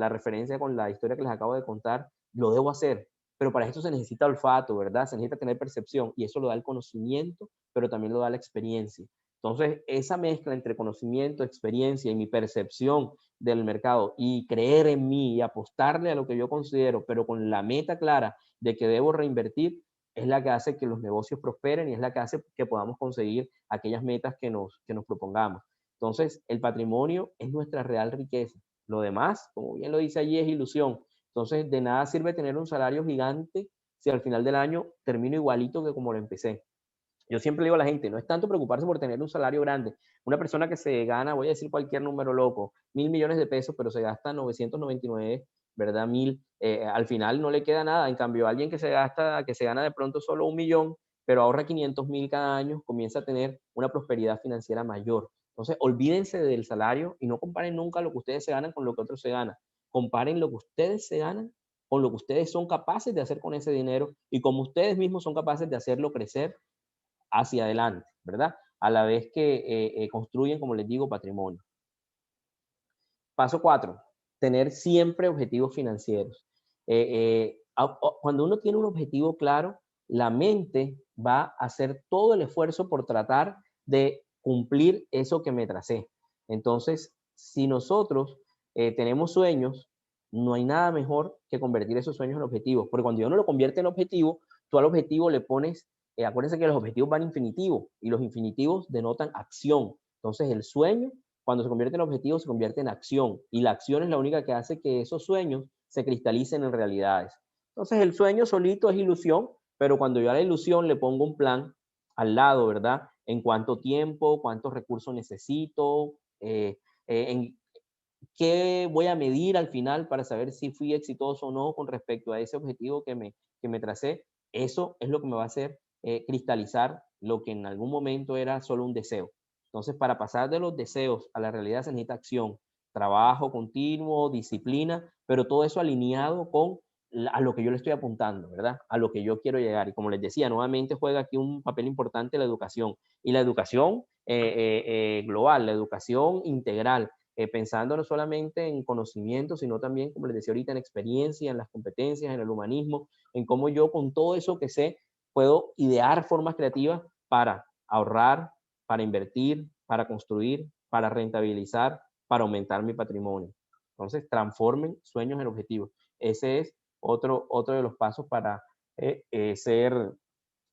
referencia con la historia que les acabo de contar, lo debo hacer. Pero para esto se necesita olfato, ¿verdad? Se necesita tener percepción y eso lo da el conocimiento, pero también lo da la experiencia. Entonces, esa mezcla entre conocimiento, experiencia y mi percepción del mercado y creer en mí y apostarle a lo que yo considero, pero con la meta clara de que debo reinvertir, es la que hace que los negocios prosperen y es la que hace que podamos conseguir aquellas metas que nos propongamos. Entonces, el patrimonio es nuestra real riqueza. Lo demás, como bien lo dice allí, es ilusión. Entonces, de nada sirve tener un salario gigante si al final del año termino igualito que como lo empecé. Yo siempre le digo a la gente, no es tanto preocuparse por tener un salario grande. Una persona que se gana, voy a decir cualquier número loco, 1.000 millones de pesos, pero se gasta 999, ¿verdad? Al final no le queda nada. En cambio, alguien que se gana de pronto solo 1 millón, pero ahorra 500.000 cada año, comienza a tener una prosperidad financiera mayor. Entonces, olvídense del salario y no comparen nunca lo que ustedes se ganan con lo que otros se ganan. Comparen lo que ustedes se ganan con lo que ustedes son capaces de hacer con ese dinero y como ustedes mismos son capaces de hacerlo crecer hacia adelante, ¿verdad? A la vez que construyen, como les digo, patrimonio. Paso 4, tener siempre objetivos financieros. Cuando uno tiene un objetivo claro, la mente va a hacer todo el esfuerzo por tratar de cumplir eso que me tracé. Entonces, si nosotros tenemos sueños, no hay nada mejor que convertir esos sueños en objetivos, porque cuando uno lo convierte en objetivo, tú al objetivo le pones, acuérdense que los objetivos van infinitivos y los infinitivos denotan acción. Entonces, el sueño cuando se convierte en objetivo, se convierte en acción. Y la acción es la única que hace que esos sueños se cristalicen en realidades. Entonces, el sueño solito es ilusión, pero cuando yo a la ilusión le pongo un plan al lado, ¿verdad? En cuánto tiempo, cuántos recursos necesito, en qué voy a medir al final para saber si fui exitoso o no con respecto a ese objetivo que me tracé. Eso es lo que me va a hacer cristalizar lo que en algún momento era solo un deseo. Entonces, para pasar de los deseos a la realidad se necesita acción, trabajo continuo, disciplina, pero todo eso alineado con a lo que yo le estoy apuntando, ¿verdad? A lo que yo quiero llegar. Y como les decía, nuevamente juega aquí un papel importante la educación. Y la educación global, la educación integral, pensando no solamente en conocimiento, sino también, como les decía ahorita, en experiencia, en las competencias, en el humanismo, en cómo yo con todo eso que sé puedo idear formas creativas para ahorrar, para invertir, para construir, para rentabilizar, para aumentar mi patrimonio. Entonces, transformen sueños en objetivos. Ese es otro de los pasos para ser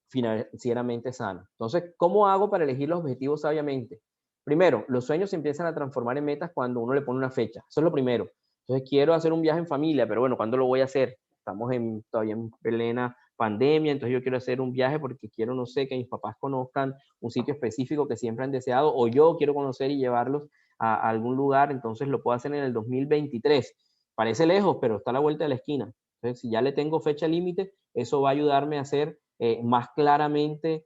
financieramente sano. Entonces, ¿cómo hago para elegir los objetivos sabiamente? Primero, los sueños se empiezan a transformar en metas cuando uno le pone una fecha. Eso es lo primero. Entonces, quiero hacer un viaje en familia, pero bueno, ¿cuándo lo voy a hacer? estamos todavía en plena pandemia, entonces yo quiero hacer un viaje porque quiero, no sé, que mis papás conozcan un sitio específico que siempre han deseado, o yo quiero conocer y llevarlos a algún lugar, entonces lo puedo hacer en el 2023. Parece lejos, pero está a la vuelta de la esquina. Entonces, si ya le tengo fecha límite, eso va a ayudarme a hacer más claramente,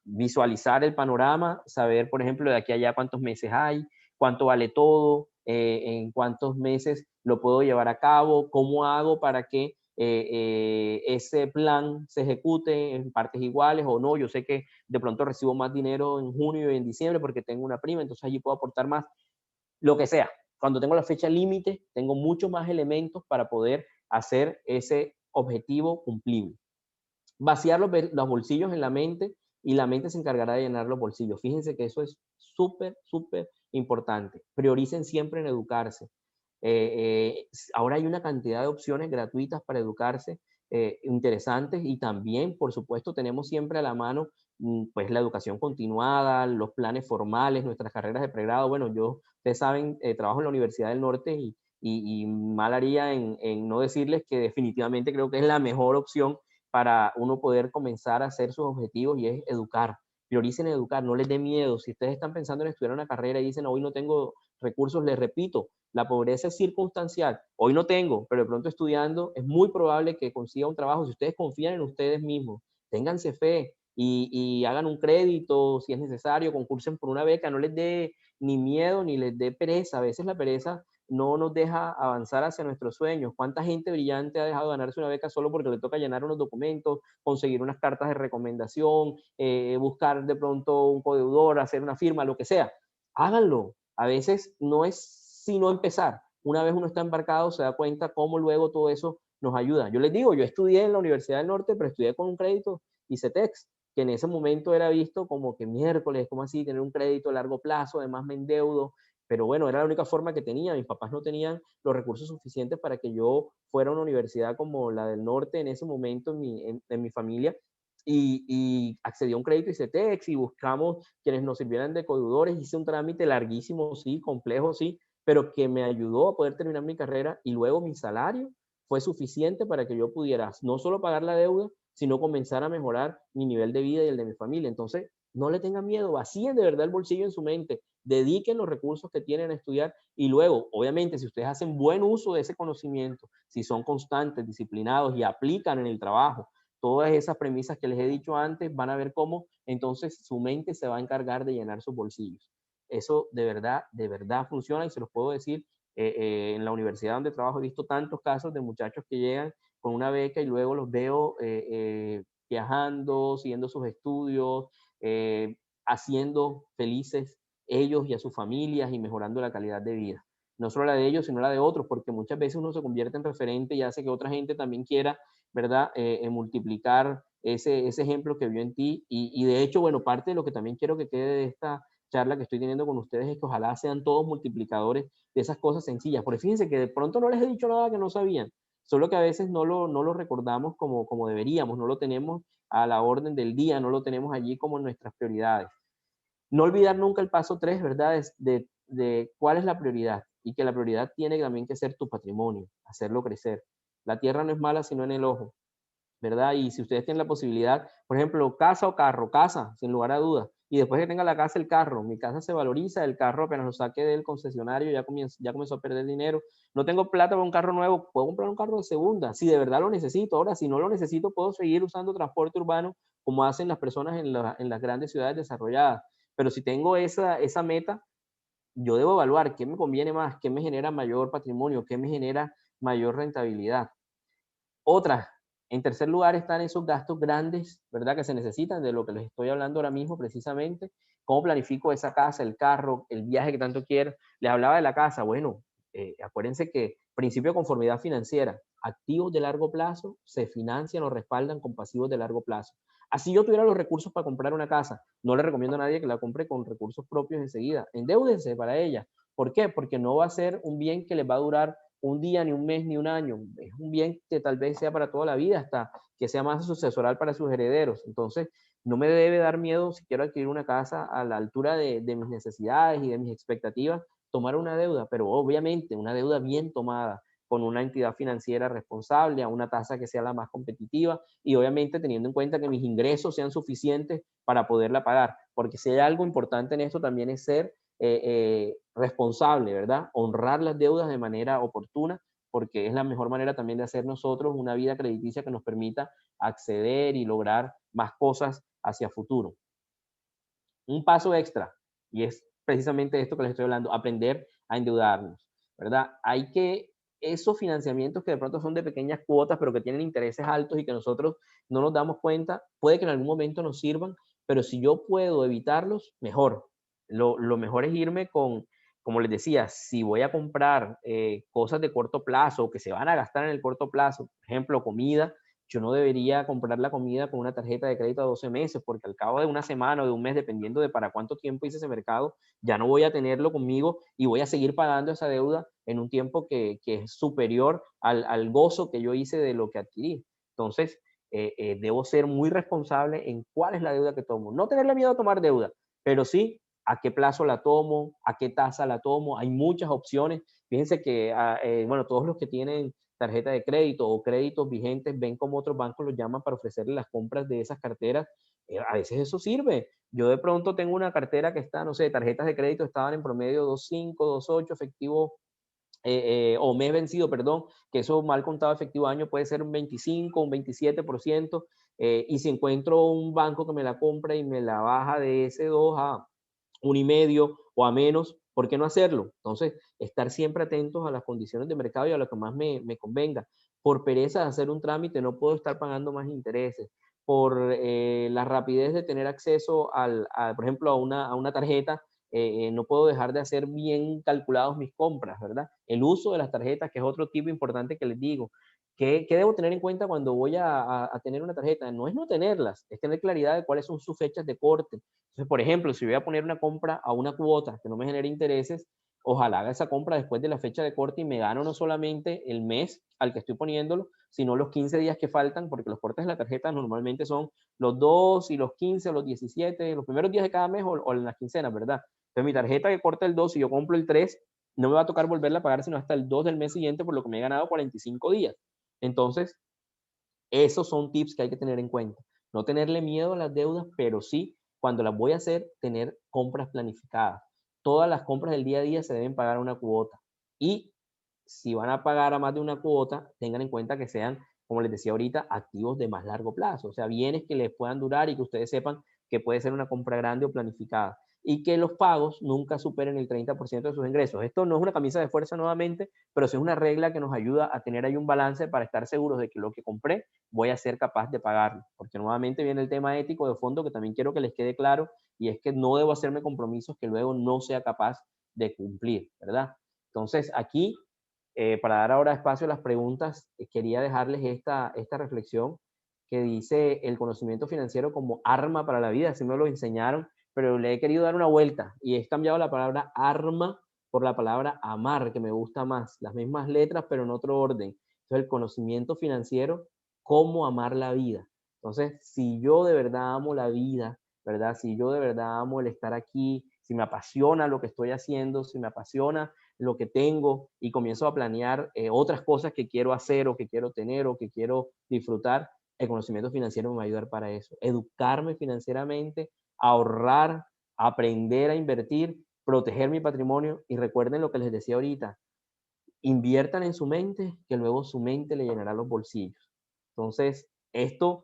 visualizar el panorama, saber, por ejemplo, de aquí a allá cuántos meses hay, cuánto vale todo, en cuántos meses lo puedo llevar a cabo, cómo hago para que ese plan se ejecute en partes iguales o no. Yo sé que de pronto recibo más dinero en junio y en diciembre porque tengo una prima, entonces allí puedo aportar más, lo que sea. Cuando tengo la fecha límite, tengo muchos más elementos para poder hacer ese objetivo cumplible. Vaciar los bolsillos en la mente y la mente se encargará de llenar los bolsillos. Fíjense que eso es súper, súper importante. Prioricen siempre en educarse. Ahora hay una cantidad de opciones gratuitas para educarse, interesantes, y también, por supuesto, tenemos siempre a la mano pues la educación continuada, los planes formales, nuestras carreras de pregrado. Bueno, yo, ustedes saben, trabajo en la Universidad del Norte y mal haría en no decirles que definitivamente creo que es la mejor opción para uno poder comenzar a hacer sus objetivos, y es educar. Prioricen educar, no les dé miedo. Si ustedes están pensando en estudiar una carrera y dicen, hoy no tengo recursos, les repito, la pobreza es circunstancial. Hoy no tengo, pero de pronto estudiando es muy probable que consiga un trabajo. Si ustedes confían en ustedes mismos, ténganse fe y hagan un crédito si es necesario, concursen por una beca, no les dé ni miedo ni les dé pereza. A veces la pereza no nos deja avanzar hacia nuestros sueños. ¿Cuánta gente brillante ha dejado de ganarse una beca solo porque le toca llenar unos documentos, conseguir unas cartas de recomendación, buscar de pronto un codeudor, hacer una firma, lo que sea? Háganlo. A veces no es sino empezar. Una vez uno está embarcado, se da cuenta cómo luego todo eso nos ayuda. Yo les digo, yo estudié en la Universidad del Norte, pero estudié con un crédito ICETEX, que en ese momento era visto como que miércoles, ¿cómo así? Tener un crédito a largo plazo, además me endeudo. Pero bueno, era la única forma que tenía. Mis papás no tenían los recursos suficientes para que yo fuera a una universidad como la del Norte en ese momento en mi familia. Y accedí a un crédito ICETEX y buscamos quienes nos sirvieran de codeudores. Hice un trámite larguísimo, sí, complejo, sí, pero que me ayudó a poder terminar mi carrera, y luego mi salario fue suficiente para que yo pudiera no solo pagar la deuda, sino comenzar a mejorar mi nivel de vida y el de mi familia. Entonces, no le tengan miedo, vacíen de verdad el bolsillo en su mente, dediquen los recursos que tienen a estudiar, y luego, obviamente, si ustedes hacen buen uso de ese conocimiento, si son constantes, disciplinados y aplican en el trabajo todas esas premisas que les he dicho antes, van a ver cómo entonces su mente se va a encargar de llenar sus bolsillos. Eso de verdad funciona, y se los puedo decir, en la universidad donde trabajo he visto tantos casos de muchachos que llegan con una beca y luego los veo viajando, siguiendo sus estudios, haciendo felices ellos y a sus familias y mejorando la calidad de vida. No solo la de ellos, sino la de otros, porque muchas veces uno se convierte en referente y hace que otra gente también quiera, ¿verdad? Multiplicar ese ejemplo que vio en ti. Y de hecho, bueno, parte de lo que también quiero que quede de esta charla que estoy teniendo con ustedes es que ojalá sean todos multiplicadores de esas cosas sencillas. Porque fíjense que de pronto no les he dicho nada que no sabían, solo que a veces no lo recordamos como deberíamos, no lo tenemos a la orden del día, no lo tenemos allí como en nuestras prioridades. No olvidar nunca el paso 3, ¿verdad? De cuál es la prioridad, y que la prioridad tiene también que ser tu patrimonio, hacerlo crecer. La tierra no es mala sino en el ojo, ¿verdad? Y si ustedes tienen la posibilidad, por ejemplo, casa o carro, casa, sin lugar a dudas, y después que tenga la casa, el carro, mi casa se valoriza, el carro apenas lo saque del concesionario ya comenzó a perder dinero, no tengo plata para un carro nuevo, puedo comprar un carro de segunda, si de verdad lo necesito. Ahora, si no lo necesito, puedo seguir usando transporte urbano como hacen las personas en las grandes ciudades desarrolladas, pero si tengo esa meta, yo debo evaluar qué me conviene más, qué me genera mayor patrimonio, qué me genera mayor rentabilidad. Otra, en tercer lugar, están esos gastos grandes, ¿verdad? Que se necesitan, de lo que les estoy hablando ahora mismo precisamente. ¿Cómo planifico esa casa, el carro, el viaje que tanto quiero? Les hablaba de la casa. Bueno, acuérdense que principio de conformidad financiera, activos de largo plazo se financian o respaldan con pasivos de largo plazo. Así yo tuviera los recursos para comprar una casa, no le recomiendo a nadie que la compre con recursos propios enseguida. Endeúdense para ella. ¿Por qué? Porque no va a ser un bien que les va a durar un día, ni un mes, ni un año. Es un bien que tal vez sea para toda la vida, hasta que sea más sucesoral para sus herederos. Entonces, no me debe dar miedo, si quiero adquirir una casa a la altura de mis necesidades y de mis expectativas, tomar una deuda, pero obviamente una deuda bien tomada, con una entidad financiera responsable, a una tasa que sea la más competitiva y obviamente teniendo en cuenta que mis ingresos sean suficientes para poderla pagar. Porque si hay algo importante en esto también es ser responsable, ¿verdad? Honrar las deudas de manera oportuna, porque es la mejor manera también de hacer nosotros una vida crediticia que nos permita acceder y lograr más cosas hacia futuro. Un paso extra, y es precisamente esto que les estoy hablando, aprender a endeudarnos, ¿verdad? Hay que, esos financiamientos que de pronto son de pequeñas cuotas, pero que tienen intereses altos y que nosotros no nos damos cuenta, puede que en algún momento nos sirvan, pero si yo puedo evitarlos, mejor. Lo mejor es irme con, como les decía, si voy a comprar cosas de corto plazo o que se van a gastar en el corto plazo, por ejemplo, comida, yo no debería comprar la comida con una tarjeta de crédito a 12 meses, porque al cabo de una semana o de un mes, dependiendo de para cuánto tiempo hice ese mercado, ya no voy a tenerlo conmigo y voy a seguir pagando esa deuda en un tiempo que es superior al gozo que yo hice de lo que adquirí. Entonces, debo ser muy responsable en cuál es la deuda que tomo. No tenerle miedo a tomar deuda, pero sí a qué plazo la tomo, a qué tasa la tomo. Hay muchas opciones. Fíjense que, bueno, todos los que tienen tarjeta de crédito o créditos vigentes, ven como otros bancos los llaman para ofrecerle las compras de esas carteras. A veces eso sirve. Yo de pronto tengo una cartera que está, no sé, tarjetas de crédito estaban en promedio 2.5, 2.8, efectivo, o mes vencido, perdón, que eso mal contado efectivo año puede ser un 25, un 27%, y si encuentro un banco que me la compra y me la baja de ese 2 a 1,5 o a menos, ¿por qué no hacerlo? Entonces, estar siempre atentos a las condiciones de mercado y a lo que más me convenga. Por pereza de hacer un trámite no puedo estar pagando más intereses. Por la rapidez de tener acceso, por ejemplo, a una tarjeta, no puedo dejar de hacer bien calculados mis compras, ¿verdad? El uso de las tarjetas, que es otro tipo importante que les digo. ¿Qué debo tener en cuenta cuando voy a tener una tarjeta? No es no tenerlas, es tener claridad de cuáles son sus fechas de corte. Entonces, por ejemplo, si voy a poner una compra a una cuota que no me genere intereses, ojalá haga esa compra después de la fecha de corte y me gano no solamente el mes al que estoy poniéndolo, sino los 15 días que faltan, porque los cortes de la tarjeta normalmente son los 2 y los 15 o los 17, los primeros días de cada mes o en las quincenas, ¿verdad? Entonces, mi tarjeta que corta el 2, si yo compro el 3, no me va a tocar volverla a pagar sino hasta el 2 del mes siguiente, por lo que me he ganado 45 días. Entonces, esos son tips que hay que tener en cuenta. No tenerle miedo a las deudas, pero sí, cuando las voy a hacer, tener compras planificadas. Todas las compras del día a día se deben pagar a una cuota. Y si van a pagar a más de una cuota, tengan en cuenta que sean, como les decía ahorita, activos de más largo plazo. O sea, bienes que les puedan durar y que ustedes sepan que puede ser una compra grande o planificada. Y que los pagos nunca superen el 30% de sus ingresos. Esto no es una camisa de fuerza nuevamente, pero sí es una regla que nos ayuda a tener ahí un balance para estar seguros de que lo que compré voy a ser capaz de pagarlo. Porque nuevamente viene el tema ético de fondo que también quiero que les quede claro, y es que no debo hacerme compromisos que luego no sea capaz de cumplir, ¿verdad? Entonces, aquí, para dar ahora espacio a las preguntas, quería dejarles esta reflexión que dice el conocimiento financiero como arma para la vida. Así me lo enseñaron, pero le he querido dar una vuelta y he cambiado la palabra arma por la palabra amar, que me gusta más. Las mismas letras, pero en otro orden. Entonces, el conocimiento financiero, cómo amar la vida. Entonces, si yo de verdad amo la vida, ¿verdad? Si yo de verdad amo el estar aquí, si me apasiona lo que estoy haciendo, si me apasiona lo que tengo y comienzo a planear otras cosas que quiero hacer o que quiero tener o que quiero disfrutar, el conocimiento financiero me va a ayudar para eso. Educarme financieramente, ahorrar, aprender a invertir, proteger mi patrimonio y recuerden lo que les decía ahorita, inviertan en su mente, que luego su mente le llenará los bolsillos. Entonces, esto,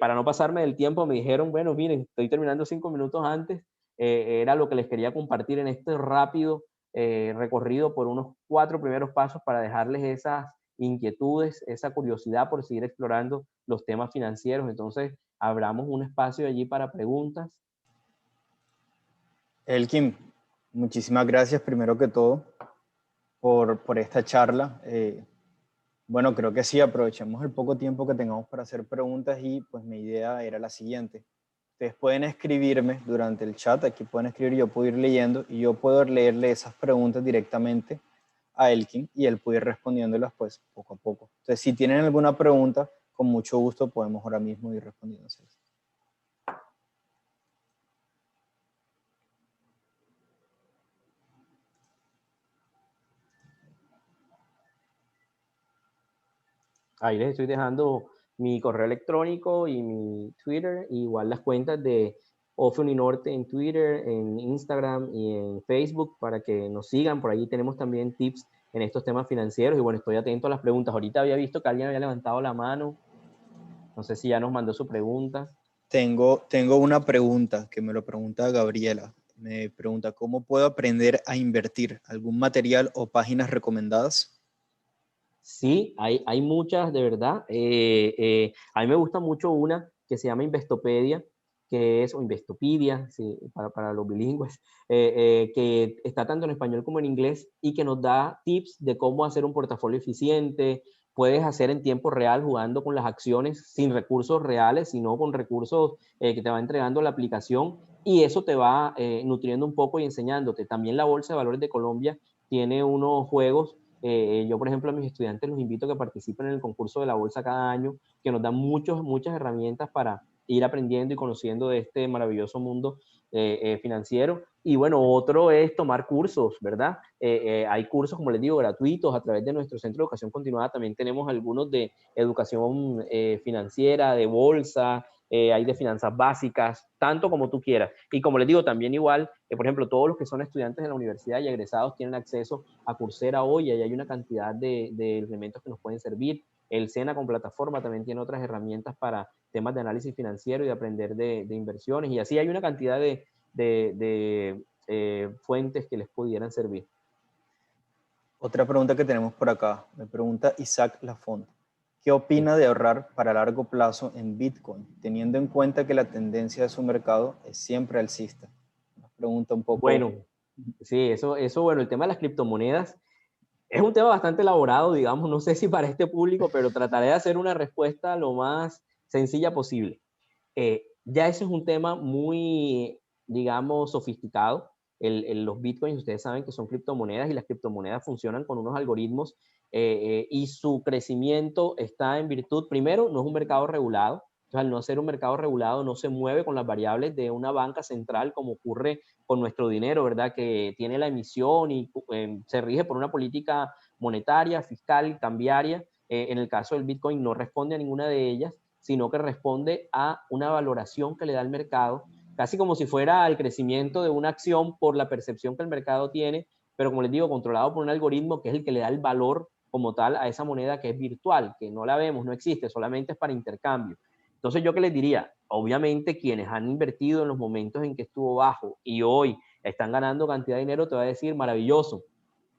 para no pasarme del tiempo, me dijeron, bueno, miren, estoy terminando 5 minutos antes, era lo que les quería compartir en este rápido recorrido por unos 4 primeros pasos para dejarles esas inquietudes, esa curiosidad por seguir explorando los temas financieros. Entonces, abramos un espacio allí para preguntas. Elkin, muchísimas gracias primero que todo por esta charla. Bueno, creo que sí, aprovechemos el poco tiempo que tengamos para hacer preguntas y pues mi idea era la siguiente. Ustedes pueden escribirme durante el chat, aquí pueden escribir, yo puedo ir leyendo y yo puedo leerle esas preguntas directamente a Elkin y él puede ir respondiéndolas pues poco a poco. Entonces, si tienen alguna pregunta, con mucho gusto podemos ahora mismo ir respondiéndoselas. Ahí les estoy dejando mi correo electrónico y mi Twitter, igual las cuentas de Ofe Uninorte en Twitter, en Instagram y en Facebook para que nos sigan. Por ahí tenemos también tips en estos temas financieros y bueno, estoy atento a las preguntas. Ahorita había visto que alguien había levantado la mano. No sé si ya nos mandó su pregunta. Tengo una pregunta que me lo pregunta Gabriela. Me pregunta, ¿cómo puedo aprender a invertir? ¿Algún material o páginas recomendadas? Sí, hay muchas, de verdad. A mí me gusta mucho una que se llama Investopedia, que es, o Investopedia, sí, para los bilingües, que está tanto en español como en inglés y que nos da tips de cómo hacer un portafolio eficiente. Puedes hacer en tiempo real jugando con las acciones sin recursos reales, sino con recursos que te va entregando la aplicación y eso te va nutriendo un poco y enseñándote. También la Bolsa de Valores de Colombia tiene unos juegos yo, por ejemplo, a mis estudiantes los invito a que participen en el concurso de la bolsa cada año, que nos dan muchas herramientas para ir aprendiendo y conociendo de este maravilloso mundo financiero. Y bueno, otro es tomar cursos, ¿verdad? Hay cursos, como les digo, gratuitos a través de nuestro Centro de Educación Continuada. También tenemos algunos de educación financiera, de bolsa, hay de finanzas básicas, tanto como tú quieras. Y como les digo, también igual, por ejemplo, todos los que son estudiantes de la universidad y egresados tienen acceso a Coursera hoy, y hay una cantidad de elementos que nos pueden servir. El SENA con plataforma también tiene otras herramientas para temas de análisis financiero y de aprender de inversiones, y así hay una cantidad de fuentes que les pudieran servir. Otra pregunta que tenemos por acá, me pregunta Isaac Lafont. ¿Qué opina de ahorrar para largo plazo en Bitcoin, teniendo en cuenta que la tendencia de su mercado es siempre alcista? Una pregunta un poco... Bueno, sí, bueno, el tema de las criptomonedas es un tema bastante elaborado, digamos, no sé si para este público, pero trataré de hacer una respuesta lo más sencilla posible. Ya ese es un tema muy, digamos, sofisticado. Los bitcoins, ustedes saben que son criptomonedas y las criptomonedas funcionan con unos algoritmos y su crecimiento está en virtud, primero, no es un mercado regulado. Entonces, al no ser un mercado regulado, no se mueve con las variables de una banca central como ocurre con nuestro dinero, ¿verdad? Que tiene la emisión y se rige por una política monetaria, fiscal, cambiaria. En el caso del Bitcoin no responde a ninguna de ellas, sino que responde a una valoración que le da el mercado, casi como si fuera el crecimiento de una acción por la percepción que el mercado tiene, pero como les digo, controlado por un algoritmo que es el que le da el valor como tal a esa moneda que es virtual, que no la vemos, no existe, solamente es para intercambio. Entonces, ¿yo qué les diría? Obviamente, quienes han invertido en los momentos en que estuvo bajo y hoy están ganando cantidad de dinero, te va a decir maravilloso,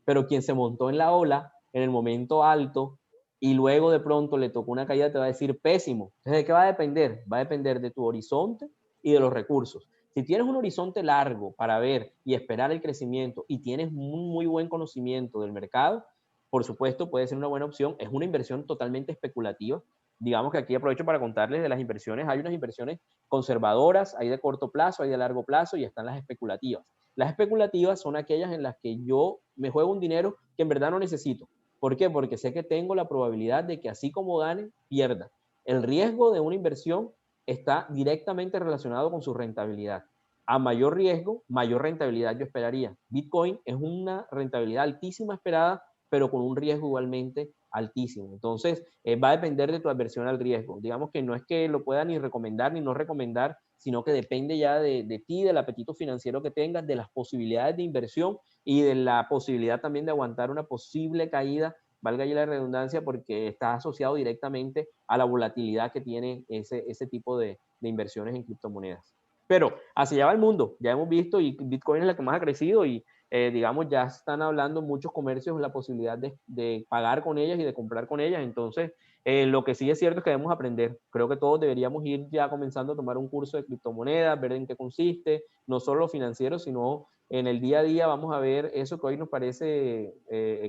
pero quien se montó en la ola en el momento alto y luego de pronto le tocó una caída, te va a decir pésimo. Entonces, ¿de qué va a depender? Va a depender de tu horizonte y de los recursos. Si tienes un horizonte largo para ver y esperar el crecimiento y tienes un muy buen conocimiento del mercado, por supuesto puede ser una buena opción. Es una inversión totalmente especulativa. Digamos que aquí aprovecho para contarles de las inversiones. Hay unas inversiones conservadoras, hay de corto plazo, hay de largo plazo y están las especulativas. Las especulativas son aquellas en las que yo me juego un dinero que en verdad no necesito. ¿Por qué? Porque sé que tengo la probabilidad de que así como gane, pierda. El riesgo de una inversión está directamente relacionado con su rentabilidad. A mayor riesgo, mayor rentabilidad yo esperaría. Bitcoin es una rentabilidad altísima esperada, pero con un riesgo igualmente altísimo. Entonces, va a depender de tu aversión al riesgo. Digamos que no es que lo pueda ni recomendar ni no recomendar, sino que depende ya de ti, del apetito financiero que tengas, de las posibilidades de inversión y de la posibilidad también de aguantar una posible caída, valga ya la redundancia, porque está asociado directamente a la volatilidad que tiene ese tipo de inversiones en criptomonedas. Pero hacia allá va el mundo, ya hemos visto, y Bitcoin es la que más ha crecido y digamos, ya están hablando muchos comercios de la posibilidad de pagar con ellas y de comprar con ellas. Entonces, lo que sí es cierto es que debemos aprender. Creo que todos deberíamos ir ya comenzando a tomar un curso de criptomonedas, ver en qué consiste, no solo lo financiero, sino en el día a día vamos a ver eso que hoy nos parece,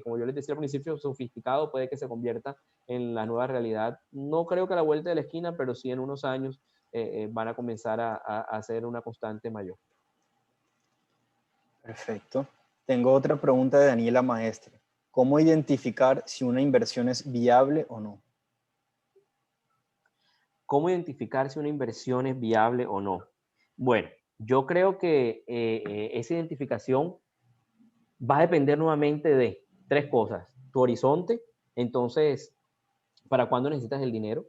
como yo les decía al principio, sofisticado, puede que se convierta en la nueva realidad. No creo que a la vuelta de la esquina, pero sí en unos años van a comenzar a ser una constante mayor. Perfecto. Tengo otra pregunta de Daniela Maestre. ¿Cómo identificar si una inversión es viable o no? ¿Cómo identificar si una inversión es viable o no? Bueno, yo creo que esa identificación va a depender nuevamente de tres cosas. Tu horizonte, entonces, para cuándo necesitas el dinero.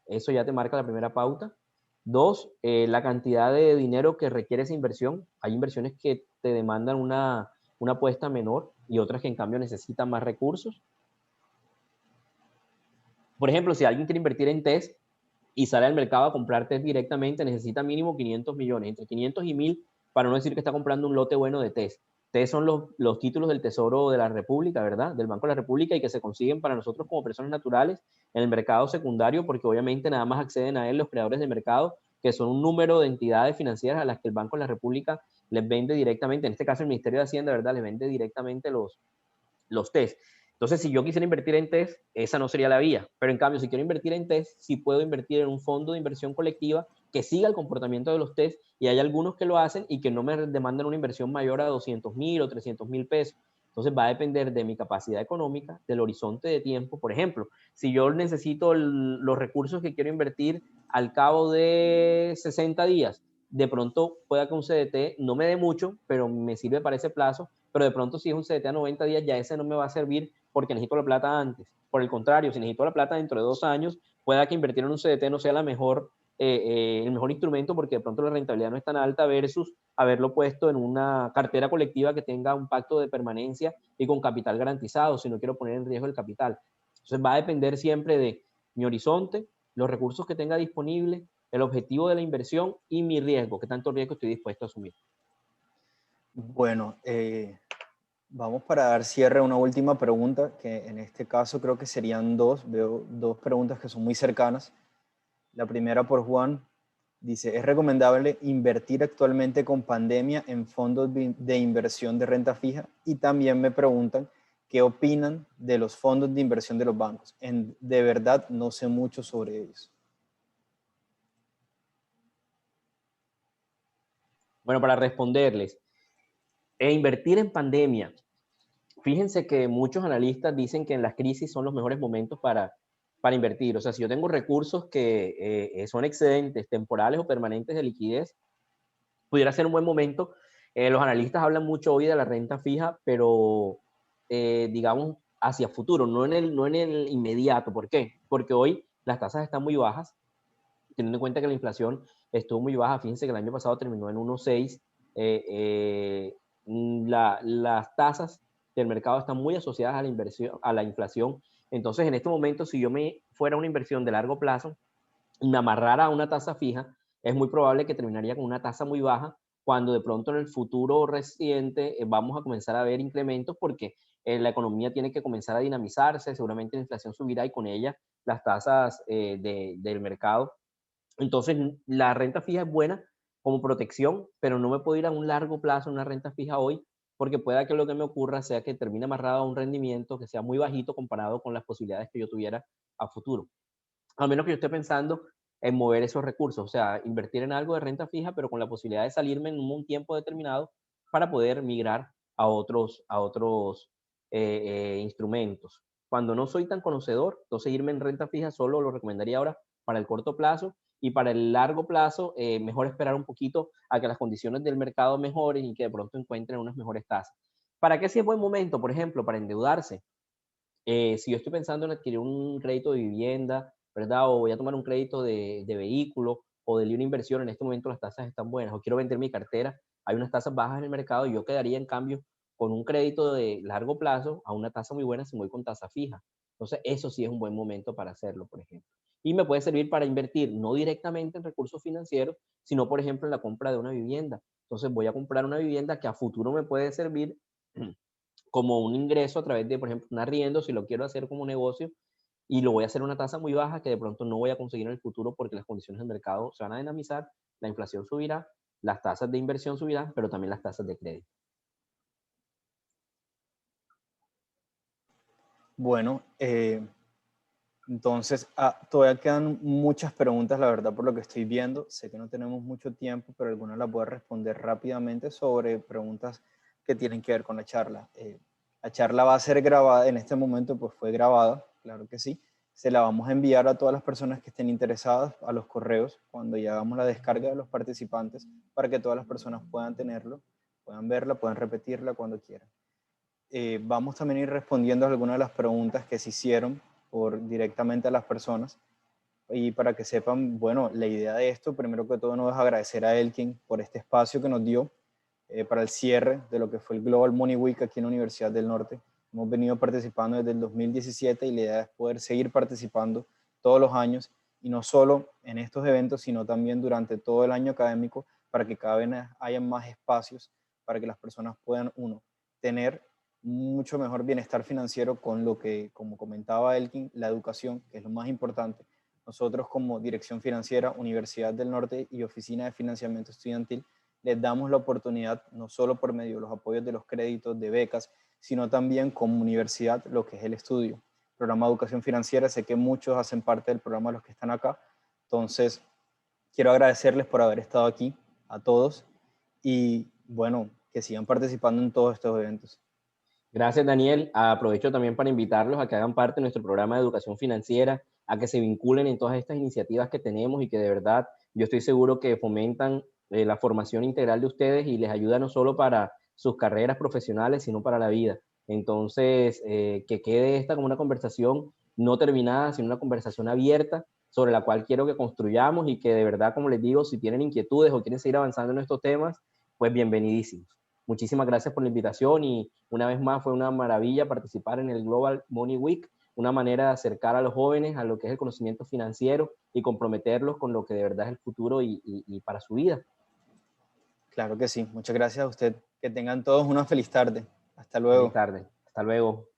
Eso ya te marca la primera pauta. 2, la cantidad de dinero que requiere esa inversión. Hay inversiones que te demandan una apuesta menor y otras que en cambio necesitan más recursos. Por ejemplo, si alguien quiere invertir en TES y sale al mercado a comprar TES directamente, necesita mínimo 500 millones, entre 500 y 1000, para no decir que está comprando un lote bueno de TES. TES son los títulos del Tesoro de la República, ¿verdad? Del Banco de la República, y que se consiguen para nosotros como personas naturales en el mercado secundario, porque obviamente nada más acceden a él los creadores de mercado, que son un número de entidades financieras a las que el Banco de la República les vende directamente, en este caso el Ministerio de Hacienda, ¿verdad? Les vende directamente los TES. Entonces, si yo quisiera invertir en TES, esa no sería la vía. Pero en cambio, si quiero invertir en TES, sí puedo invertir en un fondo de inversión colectiva que siga el comportamiento de los TES, y hay algunos que lo hacen y que no me demandan una inversión mayor a 200,000 o 300,000 pesos. Entonces va a depender de mi capacidad económica, del horizonte de tiempo. Por ejemplo, si yo necesito los recursos que quiero invertir al cabo de 60 días, de pronto pueda que un CDT no me dé mucho, pero me sirve para ese plazo. Pero de pronto si es un CDT a 90 días, ya ese no me va a servir porque necesito la plata antes. Por el contrario, si necesito la plata dentro de 2 años, pueda que invertir en un CDT no sea el mejor instrumento, porque de pronto la rentabilidad no es tan alta versus haberlo puesto en una cartera colectiva que tenga un pacto de permanencia y con capital garantizado, si no quiero poner en riesgo el capital. Entonces va a depender siempre de mi horizonte, los recursos que tenga disponibles, el objetivo de la inversión y mi riesgo, qué tanto riesgo estoy dispuesto a asumir. Bueno, vamos para dar cierre a una última pregunta, que en este caso creo que serían dos. Veo dos preguntas que son muy cercanas. La primera por Juan. Dice, ¿es recomendable invertir actualmente con pandemia en fondos de inversión de renta fija? Y también me preguntan qué opinan de los fondos de inversión de los bancos. De verdad, no sé mucho sobre ellos. Bueno, para responderles, invertir en pandemia. Fíjense que muchos analistas dicen que en las crisis son los mejores momentos para invertir. O sea, si yo tengo recursos que son excedentes, temporales o permanentes de liquidez, pudiera ser un buen momento. Los analistas hablan mucho hoy de la renta fija, pero digamos hacia futuro, no en el inmediato. ¿Por qué? Porque hoy las tasas están muy bajas, teniendo en cuenta que la inflación estuvo muy baja. Fíjense que el año pasado terminó en 1,6. Las tasas del mercado están muy asociadas a la inversión, a la inflación. Entonces, en este momento, si yo me fuera a una inversión de largo plazo y me amarrara a una tasa fija, es muy probable que terminaría con una tasa muy baja, cuando de pronto en el futuro reciente vamos a comenzar a ver incrementos, porque la economía tiene que comenzar a dinamizarse, seguramente la inflación subirá y con ella las tasas del mercado. Entonces, la renta fija es buena como protección, pero no me puedo ir a un largo plazo en una renta fija hoy, porque pueda que lo que me ocurra sea que termine amarrado a un rendimiento que sea muy bajito comparado con las posibilidades que yo tuviera a futuro. A menos que yo esté pensando en mover esos recursos, o sea, invertir en algo de renta fija, pero con la posibilidad de salirme en un tiempo determinado para poder migrar a otros instrumentos. Cuando no soy tan conocedor, entonces irme en renta fija solo lo recomendaría ahora para el corto plazo, y para el largo plazo, mejor esperar un poquito a que las condiciones del mercado mejoren y que de pronto encuentren unas mejores tasas. ¿Para qué si es buen momento? Por ejemplo, para endeudarse. Si yo estoy pensando en adquirir un crédito de vivienda, ¿verdad? O voy a tomar un crédito de vehículo o de una inversión, en este momento las tasas están buenas, o quiero vender mi cartera, hay unas tasas bajas en el mercado y yo quedaría en cambio con un crédito de largo plazo a una tasa muy buena si voy con tasa fija. Entonces, eso sí es un buen momento para hacerlo, por ejemplo. Y me puede servir para invertir no directamente en recursos financieros, sino, por ejemplo, en la compra de una vivienda. Entonces, voy a comprar una vivienda que a futuro me puede servir como un ingreso a través de, por ejemplo, un arriendo, si lo quiero hacer como negocio, y lo voy a hacer a una tasa muy baja que de pronto no voy a conseguir en el futuro, porque las condiciones del mercado se van a dinamizar, la inflación subirá, las tasas de inversión subirán, pero también las tasas de crédito. Bueno, entonces todavía quedan muchas preguntas, la verdad, por lo que estoy viendo. Sé que no tenemos mucho tiempo, pero algunas las voy a responder rápidamente sobre preguntas que tienen que ver con la charla. La charla va a ser grabada, en este momento pues fue grabada, claro que sí. Se la vamos a enviar a todas las personas que estén interesadas a los correos cuando ya hagamos la descarga de los participantes, para que todas las personas puedan tenerlo, puedan verla, puedan repetirla cuando quieran. Vamos también a ir respondiendo a algunas de las preguntas que se hicieron directamente a las personas. Y para que sepan, bueno, la idea de esto, primero que todo, nos es agradecer a Elkin por este espacio que nos dio para el cierre de lo que fue el Global Money Week aquí en la Universidad del Norte. Hemos venido participando desde el 2017 y la idea es poder seguir participando todos los años, y no solo en estos eventos, sino también durante todo el año académico, para que cada vez haya más espacios para que las personas puedan, uno, tener mucho mejor bienestar financiero con lo que, como comentaba Elkin, la educación, que es lo más importante. Nosotros como Dirección Financiera, Universidad del Norte y Oficina de Financiamiento Estudiantil, les damos la oportunidad, no solo por medio de los apoyos de los créditos, de becas, sino también como universidad, lo que es el estudio. Programa de Educación Financiera, sé que muchos hacen parte del programa, los que están acá. Entonces, quiero agradecerles por haber estado aquí, a todos, y bueno, que sigan participando en todos estos eventos. Gracias, Daniel. Aprovecho también para invitarlos a que hagan parte de nuestro programa de educación financiera, a que se vinculen en todas estas iniciativas que tenemos y que de verdad yo estoy seguro que fomentan la formación integral de ustedes y les ayuda no solo para sus carreras profesionales, sino para la vida. Entonces, que quede esta como una conversación no terminada, sino una conversación abierta sobre la cual quiero que construyamos y que de verdad, como les digo, si tienen inquietudes o quieren seguir avanzando en estos temas, pues bienvenidísimos. Muchísimas gracias por la invitación y una vez más fue una maravilla participar en el Global Money Week, una manera de acercar a los jóvenes a lo que es el conocimiento financiero y comprometerlos con lo que de verdad es el futuro y para su vida. Claro que sí. Muchas gracias a usted. Que tengan todos una feliz tarde. Hasta Feliz luego. tarde. Hasta luego.